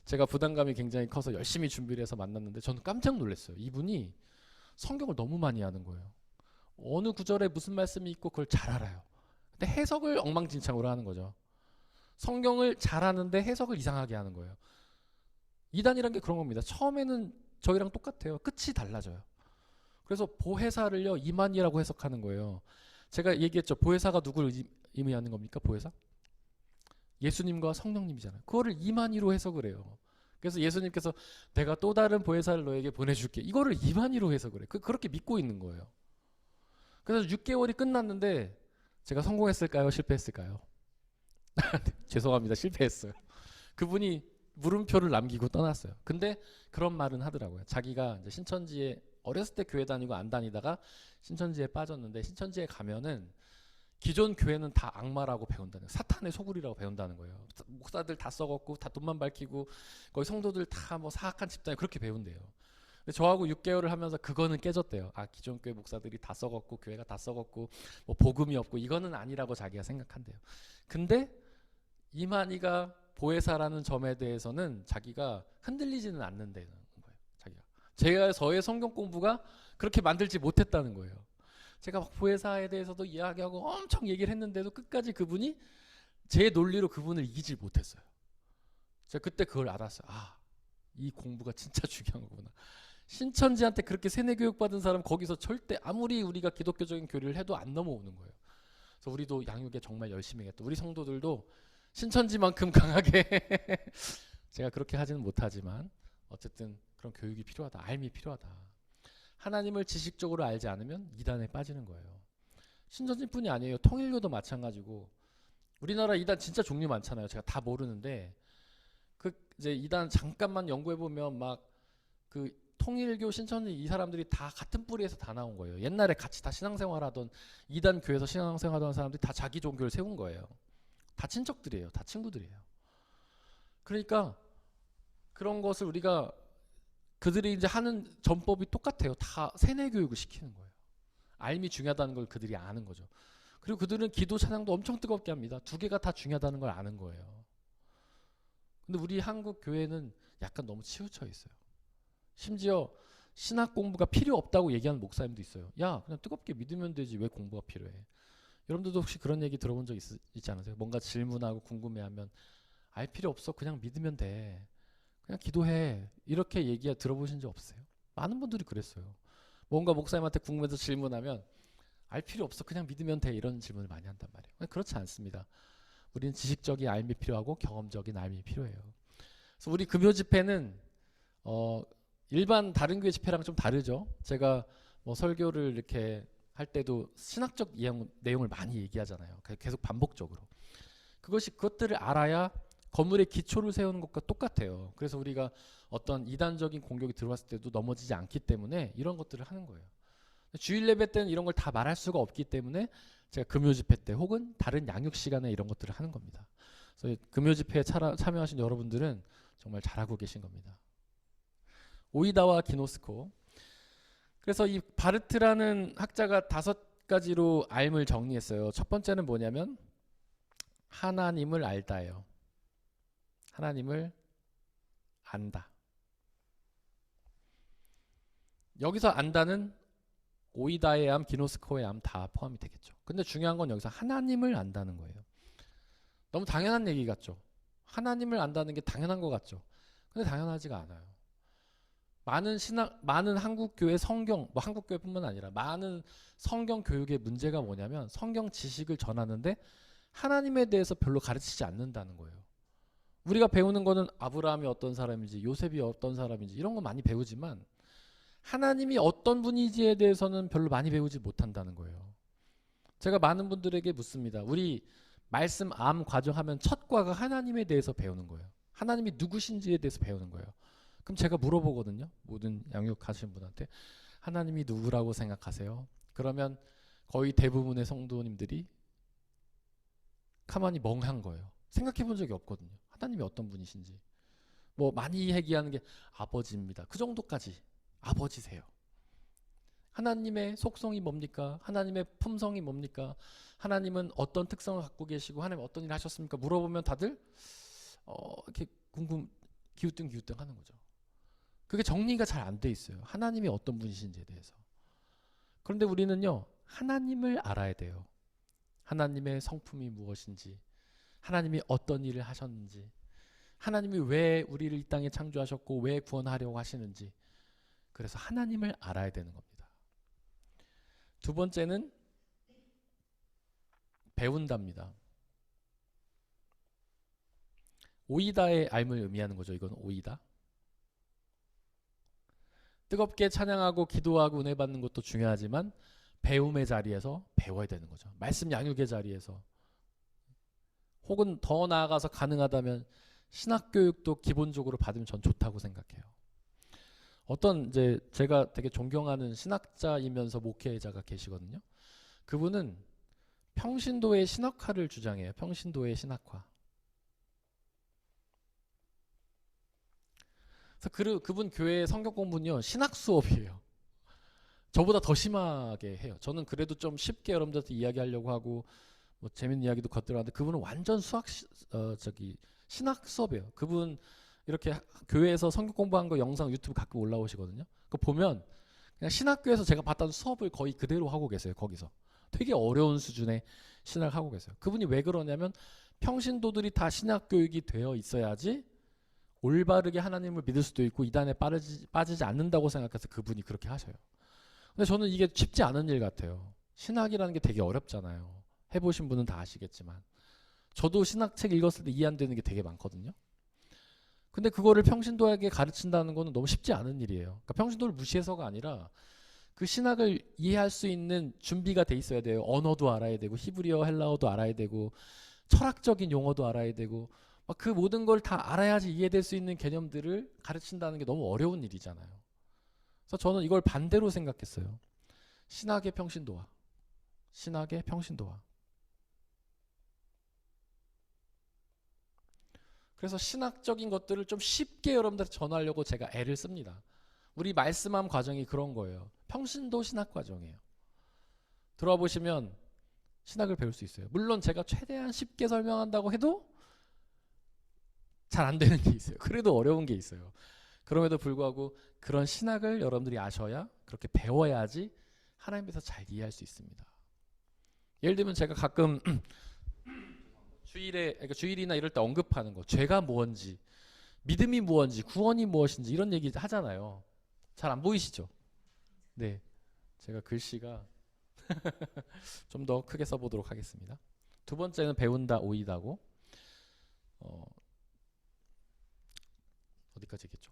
제가 부담감이 굉장히 커서 열심히 준비를 해서 만났는데 저는 깜짝 놀랐어요. 이분이 성경을 너무 많이 아는 거예요. 어느 구절에 무슨 말씀이 있고 그걸 잘 알아요. 근데 해석을 엉망진창으로 하는 거죠. 성경을 잘하는데 해석을 이상하게 하는 거예요. 이단이란 게 그런 겁니다. 처음에는 저희랑 똑같아요. 끝이 달라져요. 그래서 보혜사를요 이만희라고 해석하는 거예요. 제가 얘기했죠. 보혜사가 누구를 의미하는 겁니까? 보혜사? 예수님과 성령님이잖아요. 그거를 이만희로 해석을 해요. 그래서 예수님께서 내가 또 다른 보혜사를 너에게 보내줄게. 이거를 이만희로 해석을 해요. 그렇게 믿고 있는 거예요. 그래서 6개월이 끝났는데 제가 성공했을까요? 실패했을까요? 죄송합니다. 실패했어요. 그분이 물음표를 남기고 떠났어요. 근데 그런 말은 하더라고요. 자기가 이제 신천지에 어렸을 때 교회 다니고 안 다니다가 신천지에 빠졌는데 신천지에 가면은 기존 교회는 다 악마라고 배운다는 거예요. 사탄의 소굴이라고 배운다는 거예요. 목사들 다 썩었고 다 돈만 밝히고 거기 성도들 다 뭐 사악한 집단이 그렇게 배운대요. 근데 저하고 6개월을 하면서 그거는 깨졌대요. 아 기존 교회 목사들이 다 썩었고 교회가 다 썩었고 뭐 복음이 없고 이거는 아니라고 자기가 생각한대요. 근데 이만희가 보혜사라는 점에 대해서는 자기가 흔들리지는 않는다는 거예요. 제가 저의 성경 공부가 그렇게 만들지 못했다는 거예요. 제가 막 보혜사에 대해서도 이야기하고 엄청 얘기를 했는데도 끝까지 그분이 제 논리로 그분을 이기질 못했어요. 제가 그때 그걸 알았어요. 아, 이 공부가 진짜 중요한 거구나. 신천지한테 그렇게 세뇌 교육 받은 사람 거기서 절대 아무리 우리가 기독교적인 교리를 해도 안 넘어오는 거예요. 그래서 우리도 양육에 정말 열심히 했다. 우리 성도들도 신천지만큼 강하게 제가 그렇게 하지는 못하지만 어쨌든 그런 교육이 필요하다. 알미 필요하다. 하나님을 지식적으로 알지 않으면 이단에 빠지는 거예요. 신천지뿐이 아니에요. 통일교도 마찬가지고 우리나라 이단 진짜 종류 많잖아요. 제가 다 모르는데 그 이제 이단 잠깐만 연구해 보면 막 그 통일교 신천지 이 사람들이 다 같은 뿌리에서 다 나온 거예요. 옛날에 같이 다 신앙생활하던 이단 교회에서 신앙생활하던 사람들이 다 자기 종교를 세운 거예요. 다 친척들이에요. 다 친구들이에요. 그러니까 그런 것을 우리가 그들이 이제 하는 전법이 똑같아요. 다 세뇌 교육을 시키는 거예요. 알미 중요하다는 걸 그들이 아는 거죠. 그리고 그들은 기도 찬양도 엄청 뜨겁게 합니다. 두 개가 다 중요하다는 걸 아는 거예요. 근데 우리 한국 교회는 약간 너무 치우쳐 있어요. 심지어 신학 공부가 필요 없다고 얘기하는 목사님도 있어요. 야, 그냥 뜨겁게 믿으면 되지 왜 공부가 필요해? 여러분들도 혹시 그런 얘기 들어본 적 있지 않으세요? 뭔가 질문하고 궁금해하면 알 필요 없어. 그냥 믿으면 돼. 그냥 기도해. 이렇게 얘기 들어보신 적 없어요? 많은 분들이 그랬어요. 뭔가 목사님한테 궁금해서 질문하면 알 필요 없어. 그냥 믿으면 돼. 이런 질문을 많이 한단 말이에요. 그렇지 않습니다. 우리는 지식적인 알미 필요하고 경험적인 알미 필요해요. 그래서 우리 금요 집회는 일반 다른 교회 집회랑 좀 다르죠. 제가 뭐 설교를 이렇게 할 때도 신학적 내용을 많이 얘기하잖아요. 계속 반복적으로. 그것들을 알아야 건물의 기초를 세우는 것과 똑같아요. 그래서 우리가 어떤 이단적인 공격이 들어왔을 때도 넘어지지 않기 때문에 이런 것들을 하는 거예요. 주일 예배 때는 이런 걸 다 말할 수가 없기 때문에 제가 금요 집회 때 혹은 다른 양육 시간에 이런 것들을 하는 겁니다. 그래서 금요 집회에 참여하신 여러분들은 정말 잘하고 계신 겁니다. 오이다와 기노스코. 그래서 이 바르트라는 학자가 5가지로 알을 정리했어요. 첫 번째는 뭐냐면 하나님을 알다예요. 하나님을 안다. 여기서 안다는 오이다의 암, 기노스코의 암 다 포함이 되겠죠. 근데 중요한 건 여기서 하나님을 안다는 거예요. 너무 당연한 얘기 같죠. 하나님을 안다는 게 당연한 것 같죠. 근데 당연하지가 않아요. 많은 한국교회 성경, 뭐 한국교회뿐만 아니라 많은 성경 교육의 문제가 뭐냐면 성경 지식을 전하는데 하나님에 대해서 별로 가르치지 않는다는 거예요. 우리가 배우는 거는 아브라함이 어떤 사람인지 요셉이 어떤 사람인지 이런 거 많이 배우지만 하나님이 어떤 분이지에 대해서는 별로 많이 배우지 못한다는 거예요. 제가 많은 분들에게 묻습니다. 우리 말씀 암 과정하면 첫 과가 하나님에 대해서 배우는 거예요. 하나님이 누구신지에 대해서 배우는 거예요. 그럼 제가 물어보거든요. 모든 양육하시는 분한테 하나님이 누구라고 생각하세요? 그러면 거의 대부분의 성도님들이 가만히 멍한 거예요. 생각해 본 적이 없거든요. 하나님이 어떤 분이신지. 뭐 많이 얘기하는 게 아버지입니다. 그 정도까지 아버지세요. 하나님의 속성이 뭡니까? 하나님의 품성이 뭡니까? 하나님은 어떤 특성을 갖고 계시고 하나님 어떤 일을 하셨습니까? 물어보면 다들 이렇게 기우뚱기우뚱 하는 거죠. 그게 정리가 잘 안 돼 있어요. 하나님이 어떤 분이신지에 대해서. 그런데 우리는요. 하나님을 알아야 돼요. 하나님의 성품이 무엇인지, 하나님이 어떤 일을 하셨는지, 하나님이 왜 우리를 이 땅에 창조하셨고 왜 구원하려고 하시는지, 그래서 하나님을 알아야 되는 겁니다. 두 번째는 배운답니다. 오이다의 알을 의미하는 거죠. 이건 오이다. 뜨겁게 찬양하고 기도하고 은혜 받는 것도 중요하지만 배움의 자리에서 배워야 되는 거죠. 말씀 양육의 자리에서, 혹은 더 나아가서 가능하다면 신학 교육도 기본적으로 받으면 전 좋다고 생각해요. 어떤 이제 제가 되게 존경하는 신학자이면서 목회자가 계시거든요. 그분은 평신도의 신학화를 주장해요. 평신도의 신학화. 그래서 그분 교회 성경 공부는요, 신학 수업이에요. 저보다 더 심하게 해요. 저는 그래도 좀 쉽게 여러분들한테 이야기하려고 하고 뭐 재밌는 이야기도 겉들어가는데 그분은 완전 신학 수업이에요. 그분 이렇게 교회에서 성경 공부한 거 영상 유튜브 가끔 올라오시거든요. 그거 보면 그냥 신학교에서 제가 봤던 수업을 거의 그대로 하고 계세요. 거기서 되게 어려운 수준의 신학을 하고 계세요. 그분이 왜 그러냐면 평신도들이 다 신학 교육이 되어 있어야지 올바르게 하나님을 믿을 수도 있고 이단에 빠지지 않는다고 생각해서 그분이 그렇게 하셔요. 근데 저는 이게 쉽지 않은 일 같아요. 신학이라는 게 되게 어렵잖아요. 해보신 분은 다 아시겠지만 저도 신학책 읽었을 때 이해 안 되는 게 되게 많거든요. 근데 그거를 평신도에게 가르친다는 거는 너무 쉽지 않은 일이에요. 그러니까 평신도를 무시해서가 아니라 그 신학을 이해할 수 있는 준비가 돼 있어야 돼요. 언어도 알아야 되고 히브리어, 헬라어도 알아야 되고 철학적인 용어도 알아야 되고 막 그 모든 걸 다 알아야지 이해될 수 있는 개념들을 가르친다는 게 너무 어려운 일이잖아요. 그래서 저는 이걸 반대로 생각했어요. 신학의 평신도화. 신학의 평신도화. 그래서 신학적인 것들을 좀 쉽게 여러분들한테 전하려고 제가 애를 씁니다. 우리 말씀함 과정이 그런 거예요. 평신도 신학 과정이에요. 들어와 보시면 신학을 배울 수 있어요. 물론 제가 최대한 쉽게 설명한다고 해도 잘 안 되는 게 있어요. 그래도 어려운 게 있어요. 그럼에도 불구하고 그런 신학을 여러분들이 아셔야, 그렇게 배워야지 하나님께서 잘 이해할 수 있습니다. 예를 들면 제가 가끔 주일이나 이럴 때 언급하는 거, 죄가 무엇인지, 믿음이 무엇인지, 구원이 무엇인지 이런 얘기 하잖아요. 잘 안 보이시죠? 네, 제가 글씨가 좀 더 크게 써보도록 하겠습니다. 두 번째는 배운다, 오이다고. 어디까지 했겠죠?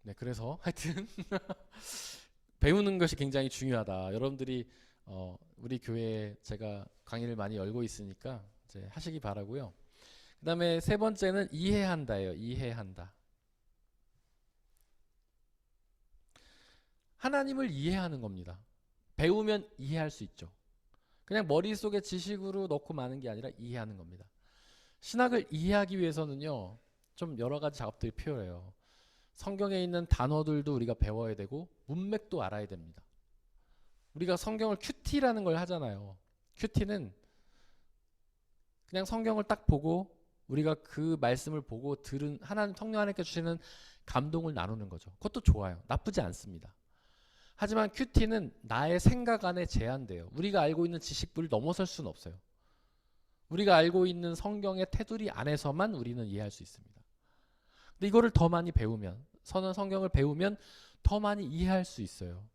네, 그래서 하여튼 배우는 것이 굉장히 중요하다. 여러분들이 우리 교회에 제가 강의를 많이 열고 있으니까 이제 하시기 바라고요. 그 다음에 세 번째는 이해한다예요. 이해한다. 하나님을 이해하는 겁니다. 배우면 이해할 수 있죠. 그냥 머릿속에 지식으로 넣고 마는 게 아니라 이해하는 겁니다. 신학을 이해하기 위해서는요, 좀 여러 가지 작업들이 필요해요. 성경에 있는 단어들도 우리가 배워야 되고 문맥도 알아야 됩니다. 우리가 성경을 큐티라는 걸 하잖아요. 큐티는 그냥 성경을 딱 보고 우리가 그 말씀을 보고 들은 하나님 성령 하나님께 주시는 감동을 나누는 거죠. 그것도 좋아요. 나쁘지 않습니다. 하지만 큐티는 나의 생각 안에 제한돼요. 우리가 알고 있는 지식들을 넘어설 수는 없어요. 우리가 알고 있는 성경의 테두리 안에서만 우리는 이해할 수 있습니다. 근데 이거를 더 많이 배우면, 성경을 배우면 더 많이 이해할 수 있어요.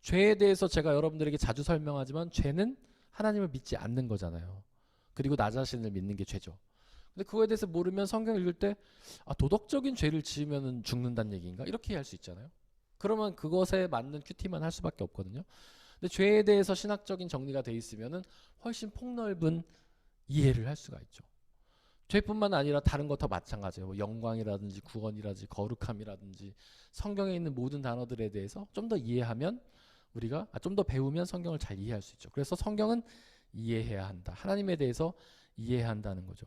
죄에 대해서 제가 여러분들에게 자주 설명하지만 죄는 하나님을 믿지 않는 거잖아요. 그리고 나 자신을 믿는 게 죄죠. 근데 그거에 대해서 모르면 성경 읽을 때 도덕적인 죄를 지으면 죽는다는 얘기인가? 이렇게 이해할 수 있잖아요. 그러면 그것에 맞는 큐티만 할 수밖에 없거든요. 근데 죄에 대해서 신학적인 정리가 돼 있으면 훨씬 폭넓은 이해를 할 수가 있죠. 죄뿐만 아니라 다른 것 다 마찬가지예요. 뭐 영광이라든지 구원이라든지 거룩함이라든지 성경에 있는 모든 단어들에 대해서 좀 더 이해하면 우리가 좀 더 배우면 성경을 잘 이해할 수 있죠. 그래서 성경은 이해해야 한다. 하나님에 대해서 이해해야 한다는 거죠.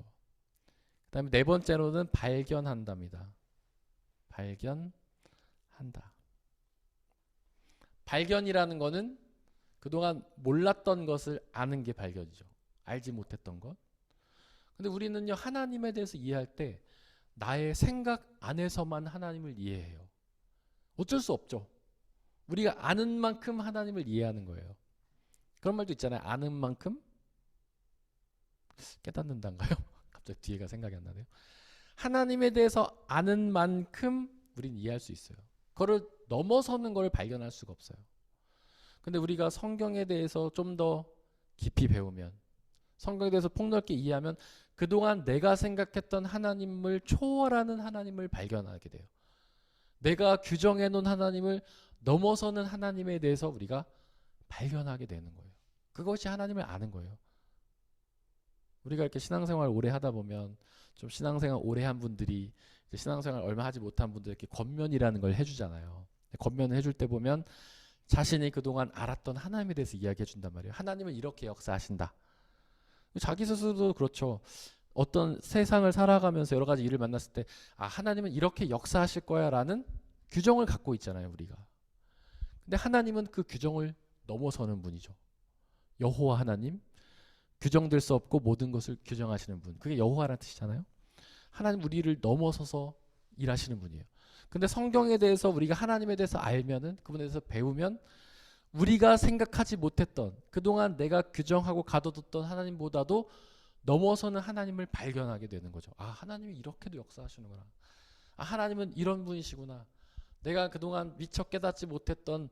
그 다음에 네 번째로는 발견한답니다. 발견한다. 발견이라는 거는 그동안 몰랐던 것을 아는 게 발견이죠. 알지 못했던 것. 근데 우리는요, 하나님에 대해서 이해할 때 나의 생각 안에서만 하나님을 이해해요. 어쩔 수 없죠. 우리가 아는 만큼 하나님을 이해하는 거예요. 그런 말도 있잖아요. 아는 만큼 깨닫는단가요? 갑자기 뒤에가 생각이 안 나네요. 하나님에 대해서 아는 만큼 우린 이해할 수 있어요. 그거를 넘어서는 걸 발견할 수가 없어요. 근데 우리가 성경에 대해서 좀 더 깊이 배우면, 성경에 대해서 폭넓게 이해하면 그동안 내가 생각했던 하나님을 초월하는 하나님을 발견하게 돼요. 내가 규정해 놓은 하나님을 넘어서는 하나님에 대해서 우리가 발견하게 되는 거예요. 그것이 하나님을 아는 거예요. 우리가 이렇게 신앙생활 오래 하다 보면 좀 신앙생활 오래 한 분들이 이제 신앙생활 얼마 하지 못한 분들에게 권면이라는 걸 해주잖아요. 권면을 해줄 때 보면 자신이 그동안 알았던 하나님에 대해서 이야기해 준단 말이에요. 하나님은 이렇게 역사하신다. 자기 스스로도 그렇죠. 어떤 세상을 살아가면서 여러 가지 일을 만났을 때 하나님은 이렇게 역사하실 거야 라는 규정을 갖고 있잖아요, 우리가. 근데 하나님은 그 규정을 넘어서는 분이죠. 여호와 하나님, 규정될 수 없고 모든 것을 규정하시는 분. 그게 여호와라는 뜻이잖아요. 하나님 우리를 넘어서서 일하시는 분이에요. 근데 성경에 대해서 우리가 하나님에 대해서 알면은, 그분에 대해서 배우면 우리가 생각하지 못했던, 그동안 내가 규정하고 가둬뒀던 하나님보다도 넘어서는 하나님을 발견하게 되는 거죠. 하나님이 이렇게도 역사하시는구나. 하나님은 이런 분이시구나. 내가 그동안 미처 깨닫지 못했던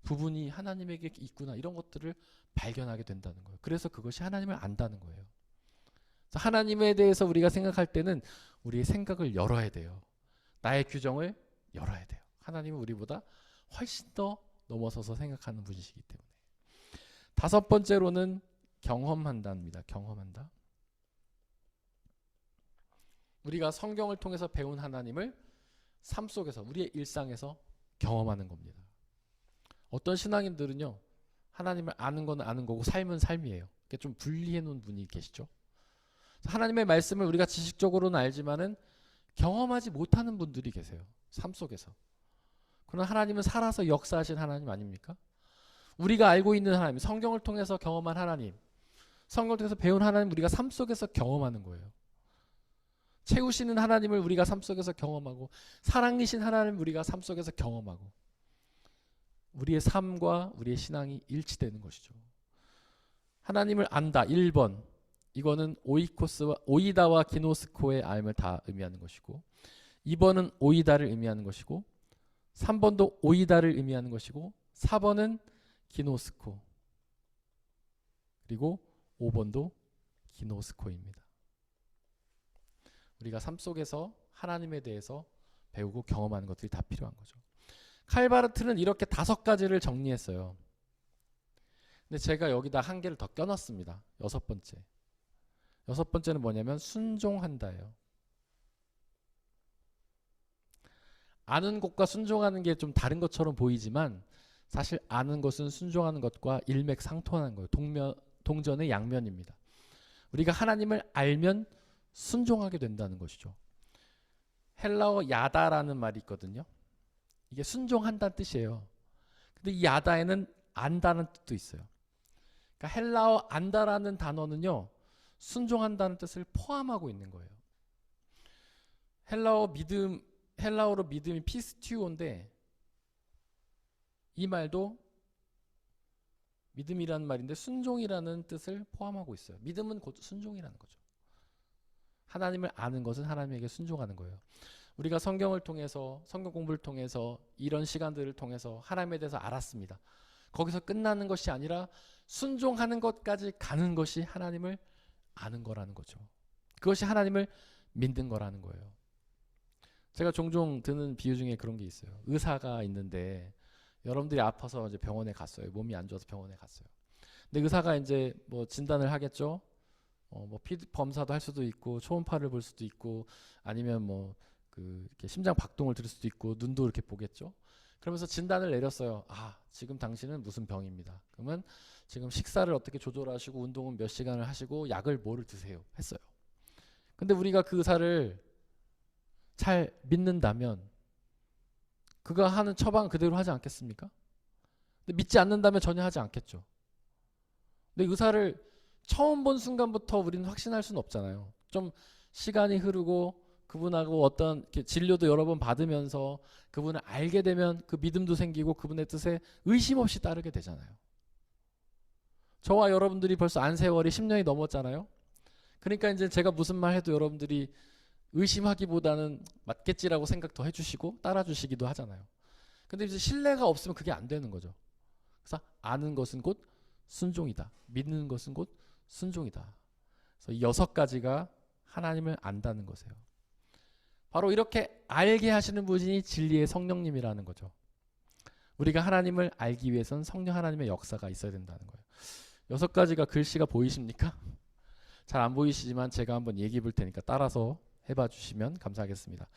부분이 하나님에게 있구나. 이런 것들을 발견하게 된다는 거예요. 그래서 그것이 하나님을 안다는 거예요. 하나님에 대해서 우리가 생각할 때는 우리의 생각을 열어야 돼요. 나의 규정을 열어야 돼요. 하나님은 우리보다 훨씬 더 넘어서서 생각하는 분이시기 때문에. 다섯 번째로는 경험한다입니다. 경험한다. 우리가 성경을 통해서 배운 하나님을 삶 속에서, 우리의 일상에서 경험하는 겁니다. 어떤 신앙인들은요, 하나님을 아는 건 아는 거고 삶은 삶이에요. 이렇게 좀 분리해 놓은 분이 계시죠. 하나님의 말씀을 우리가 지식적으로는 알지만은 경험하지 못하는 분들이 계세요. 삶 속에서. 그러나 하나님은 살아서 역사하신 하나님 아닙니까? 우리가 알고 있는 하나님, 성경을 통해서 경험한 하나님, 성경을 통해서 배운 하나님, 우리가 삶 속에서 경험하는 거예요. 채우시는 하나님을 우리가 삶 속에서 경험하고, 사랑이신 하나님을 우리가 삶 속에서 경험하고, 우리의 삶과 우리의 신앙이 일치되는 것이죠. 하나님을 안다. 1번. 이거는 오이다와 기노스코의 알을 다 의미하는 것이고, 2번은 오이다를 의미하는 것이고, 3번도 오이다를 의미하는 것이고, 4번은 기노스코, 그리고 5번도 기노스코입니다. 우리가 삶 속에서 하나님에 대해서 배우고 경험하는 것들이 다 필요한 거죠. 칼바르트는 이렇게 5가지를 정리했어요. 근데 제가 여기다 한 개를 더 껴넣습니다. 6번째. 6번째는 뭐냐면 순종한다예요. 아는 것과 순종하는 게 좀 다른 것처럼 보이지만 사실 아는 것은 순종하는 것과 일맥상통하는 거예요. 동전의 양면입니다. 우리가 하나님을 알면 순종하게 된다는 것이죠. 헬라어 야다라는 말이 있거든요. 이게 순종한다는 뜻이에요. 근데 이 야다에는 안다는 뜻도 있어요. 그러니까 헬라어 안다라는 단어는요, 순종한다는 뜻을 포함하고 있는 거예요. 헬라어로 믿음이 피스티오인데, 이 말도 믿음이라는 말인데 순종이라는 뜻을 포함하고 있어요. 믿음은 곧 순종이라는 거죠. 하나님을 아는 것은 하나님에게 순종하는 거예요. 우리가 성경을 통해서, 성경 공부를 통해서, 이런 시간들을 통해서 하나님에 대해서 알았습니다. 거기서 끝나는 것이 아니라 순종하는 것까지 가는 것이 하나님을 아는 거라는 거죠. 그것이 하나님을 믿는 거라는 거예요. 제가 종종 드는 비유 중에 그런 게 있어요. 의사가 있는데 여러분들이 아파서 이제 병원에 갔어요. 몸이 안 좋아서 병원에 갔어요. 근데 의사가 이제 뭐 진단을 하겠죠. 뭐 피검사도 할 수도 있고, 초음파를 볼 수도 있고, 아니면 뭐 이렇게 심장 박동을 들을 수도 있고, 눈도 이렇게 보겠죠. 그러면서 진단을 내렸어요. 지금 당신은 무슨 병입니다. 그러면 지금 식사를 어떻게 조절하시고, 운동은 몇 시간을 하시고, 약을 뭐를 드세요 했어요. 근데 우리가 그 의사를 잘 믿는다면 그가 하는 처방 그대로 하지 않겠습니까? 근데 믿지 않는다면 전혀 하지 않겠죠. 근데 의사를 처음 본 순간부터 우리는 확신할 수는 없잖아요. 좀 시간이 흐르고 그분하고 어떤 진료도 여러 번 받으면서 그분을 알게 되면 그 믿음도 생기고 그분의 뜻에 의심 없이 따르게 되잖아요. 저와 여러분들이 벌써 안세월이 10년이 넘었잖아요. 그러니까 이제 제가 무슨 말 해도 여러분들이 의심하기보다는 맞겠지라고 생각 더 해주시고 따라주시기도 하잖아요. 근데 이제 신뢰가 없으면 그게 안 되는 거죠. 그래서 아는 것은 곧 순종이다. 믿는 것은 곧 순종이다. 그래서 이 6가지가 하나님을 안다는 것이에요. 바로 이렇게 알게 하시는 분이 진리의 성령님이라는 거죠. 우리가 하나님을 알기 위해서는 성령 하나님의 역사가 있어야 된다는 거예요. 6가지가 글씨가 보이십니까? 잘 안 보이시지만 제가 한번 얘기해 볼 테니까 따라서 해봐 주시면 감사하겠습니다.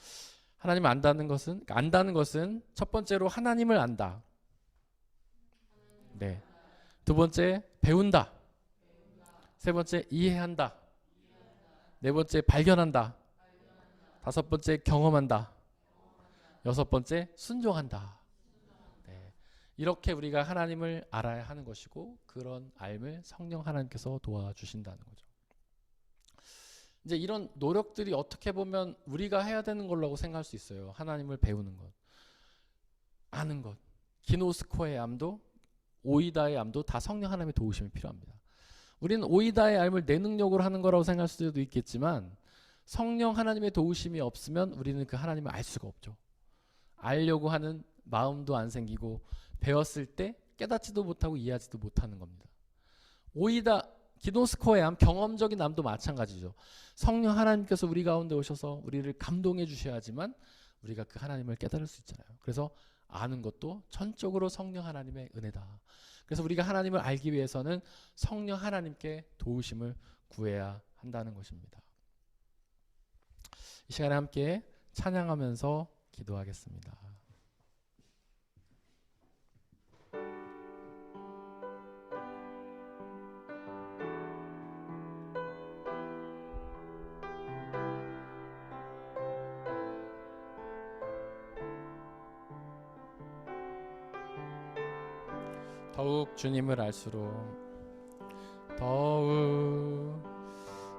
하나님을 안다는 것은 첫 번째로 하나님을 안다. 네. 두 번째 배운다. 세 번째 이해한다. 네 번째 발견한다. 다섯 번째 경험한다. 여섯 번째 순종한다. 네. 이렇게 우리가 하나님을 알아야 하는 것이고 그런 알을 성령 하나님께서 도와주신다는 거죠. 이제 이런 노력들이 어떻게 보면 우리가 해야 되는 걸라고 생각할 수 있어요. 하나님을 배우는 것, 아는 것, 기노스코의 암도 오이다의 암도 다 성령 하나님의 도우심이 필요합니다. 우리는 오이다의 암을 내 능력으로 하는 거라고 생각할 수도 있겠지만 성령 하나님의 도우심이 없으면 우리는 그 하나님을 알 수가 없죠. 알려고 하는 마음도 안 생기고 배웠을 때 깨닫지도 못하고 이해하지도 못하는 겁니다. 오이다 기노스코의 암, 경험적인 암도 마찬가지죠. 성령 하나님께서 우리 가운데 오셔서 우리를 감동해 주셔야지만 우리가 그 하나님을 깨달을 수 있잖아요. 그래서 아는 것도 전적으로 성령 하나님의 은혜다. 그래서 우리가 하나님을 알기 위해서는 성령 하나님께 도우심을 구해야 한다는 것입니다. 이 시간에 함께 찬양하면서 기도하겠습니다. 더욱 주님을 알수록 더욱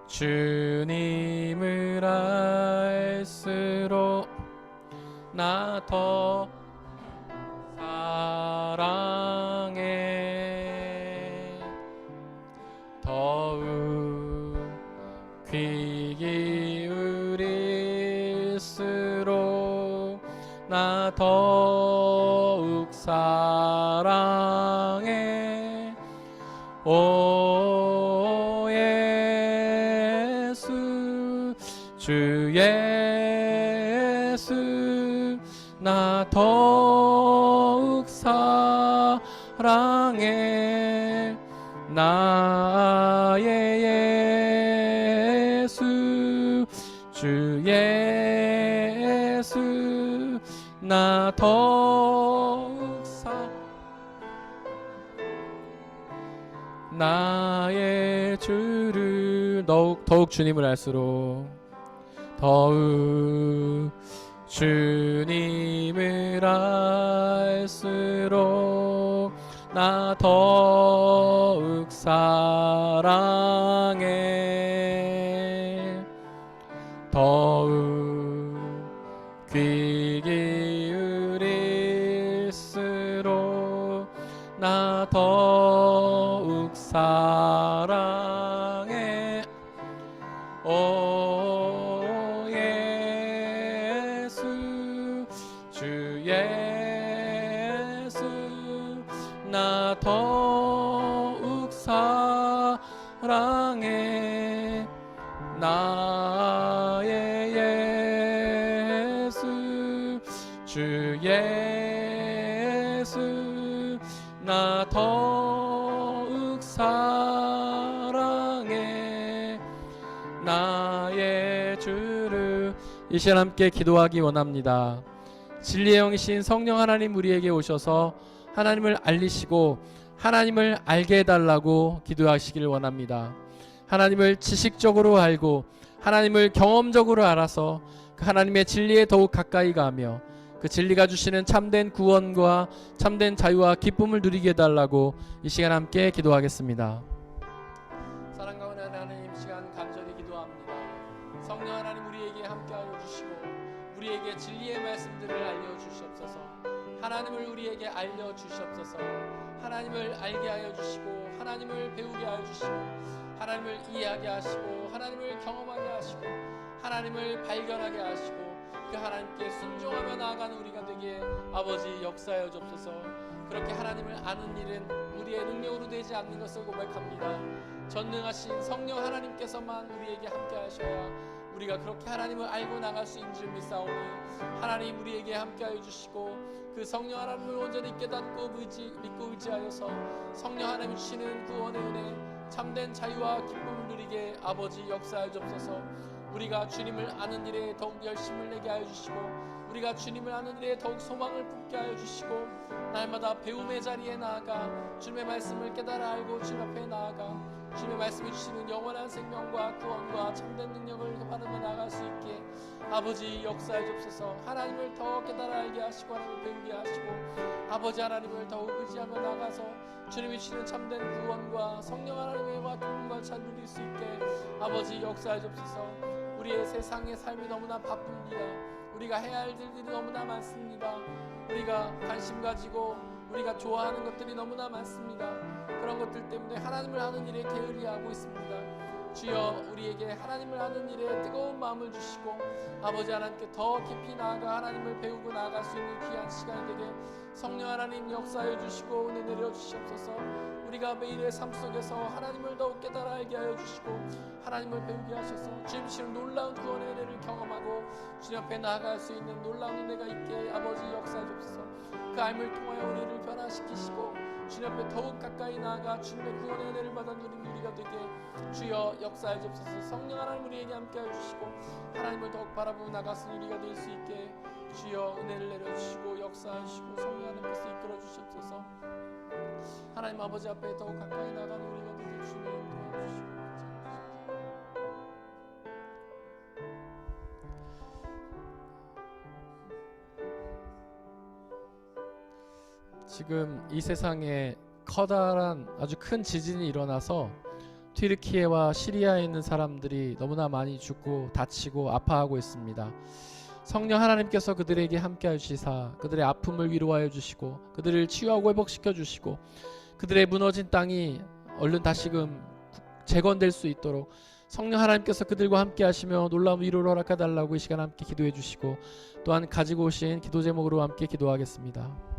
주님을 알수록 나 더 사랑해 더욱 귀 기울일수록 나 더욱 사랑해 오 예수 주 예수 나 더욱 사랑해 나의 예수 주 예수 나 더욱 나의 주를 더욱 주님을 알수록 더욱 주님을 알수록 나 더욱 사랑해 더욱 귀 기울일수록 나 더욱 사랑해 오 예수 주 예수 나 더욱 사랑해 나의 예수 주 예수 나 더욱 사랑해 나의 주를 이 시간 함께 기도하기 원합니다. 진리의 영이신 성령 하나님 우리에게 오셔서 하나님을 알리시고 하나님을 알게 해달라고 기도하시길 원합니다. 하나님을 지식적으로 알고 하나님을 경험적으로 알아서 그 하나님의 진리에 더욱 가까이 가며 그 진리가 주시는 참된 구원과 참된 자유와 기쁨을 누리게 해달라고 이 시간 함께 기도하겠습니다. 사랑과 은혜 하나님 시간 간절히 기도합니다. 성령 하나님 우리에게 함께하여 주시고 우리에게 진리의 말씀들을 알려주시옵소서. 하나님을 우리에게 알려주시옵소서. 하나님을 알게 하여 주시고 하나님을 배우게 하여 주시고 하나님을 이해하게 하시고 하나님을 경험하게 하시고 하나님을 발견하게 하시고 그 하나님께 순종하며 나아가는 우리가 되게 아버지 역사하여 주옵소서. 그렇게 하나님을 아는 일은 우리의 능력으로 되지 않는 것을 고백합니다. 전능하신 성령 하나님께서만 우리에게 함께 하셔야 우리가 그렇게 하나님을 알고 나갈 수 있는 줄 믿사오니 하나님 우리에게 함께하여 주시고 그 성령 하나님을 온전히 깨닫고 믿고 의지하여서 성령 하나님이 주시는 구원의 은혜 참된 자유와 기쁨을 누리게 아버지 역사하여 주옵소서. 우리가 주님을 아는 일에 더욱 열심을 내게 하여 주시고 우리가 주님을 아는 일에 더욱 소망을 품게 하여 주시고 날마다 배움의 자리에 나아가 주님의 말씀을 깨달아 알고 주님 앞에 나아가 주님의 말씀이 주시는 영원한 생명과 구원과 참된 능력을 바르며 나아갈 수 있게 아버지 역사해 주옵소서. 하나님을 더 깨달아 알게 하시고 하나님을 배우게 하시고 아버지 하나님을 더욱 의지하며 나가서 주님이 주시는 참된 구원과 성령 하나님의 와 기쁨과 잘 누릴 수 있게 아버지 역사해 주옵소서. 우리의 세상의 삶이 너무나 바쁩니다. 우리가 해야 할 일들이 너무나 많습니다. 우리가 관심 가지고 우리가 좋아하는 것들이 너무나 많습니다. 그런 것들 때문에 하나님을 하는 일에 게으리하고 있습니다. 주여 우리에게 하나님을 하는 일에 뜨거운 마음을 주시고 아버지 하나님께 더 깊이 나아가 하나님을 배우고 나아갈 수 있는 귀한 시간이 되게 성령 하나님 역사해 주시고 은혜 내려 주시옵소서. 우리가 매일의 삶 속에서 하나님을 더욱 깨달아 알게 하여 주시고 하나님을 배우게 하셔서 주님 주시는 놀라운 구원의 은혜를 경험하고 주님 앞에 나아갈 수 있는 놀라운 은혜가 있게 아버지 역사해 주옵소서. 그 알을 통하여 우리를 변화시키시고 주님 앞에 더욱 가까이 나아가 주님의 구원의 은혜를 받아 누리는 우리가 되게 주여 역사해 주옵소서. 성령 하나님 우리에게 함께해 주시고 하나님을 더욱 바라보고 나가는 우리가 될 수 있게 주여 은혜를 내려주시고 역사하시고 성령 하나님께서 이끌어 주시옵소서. 하나님 아버지 앞에 더욱 가까이 나가는 우리가 되게 주님 도와주시고 지금 이 세상에 커다란 아주 큰 지진이 일어나서 튀르키예와 시리아에 있는 사람들이 너무나 많이 죽고 다치고 아파하고 있습니다. 성령 하나님께서 그들에게 함께하여 주시사 그들의 아픔을 위로하여 주시고 그들을 치유하고 회복시켜 주시고 그들의 무너진 땅이 얼른 다시금 재건될 수 있도록 성령 하나님께서 그들과 함께 하시며 놀라운 위로를 허락해 달라고 이 시간 함께 기도해 주시고 또한 가지고 오신 기도 제목으로 함께 기도하겠습니다.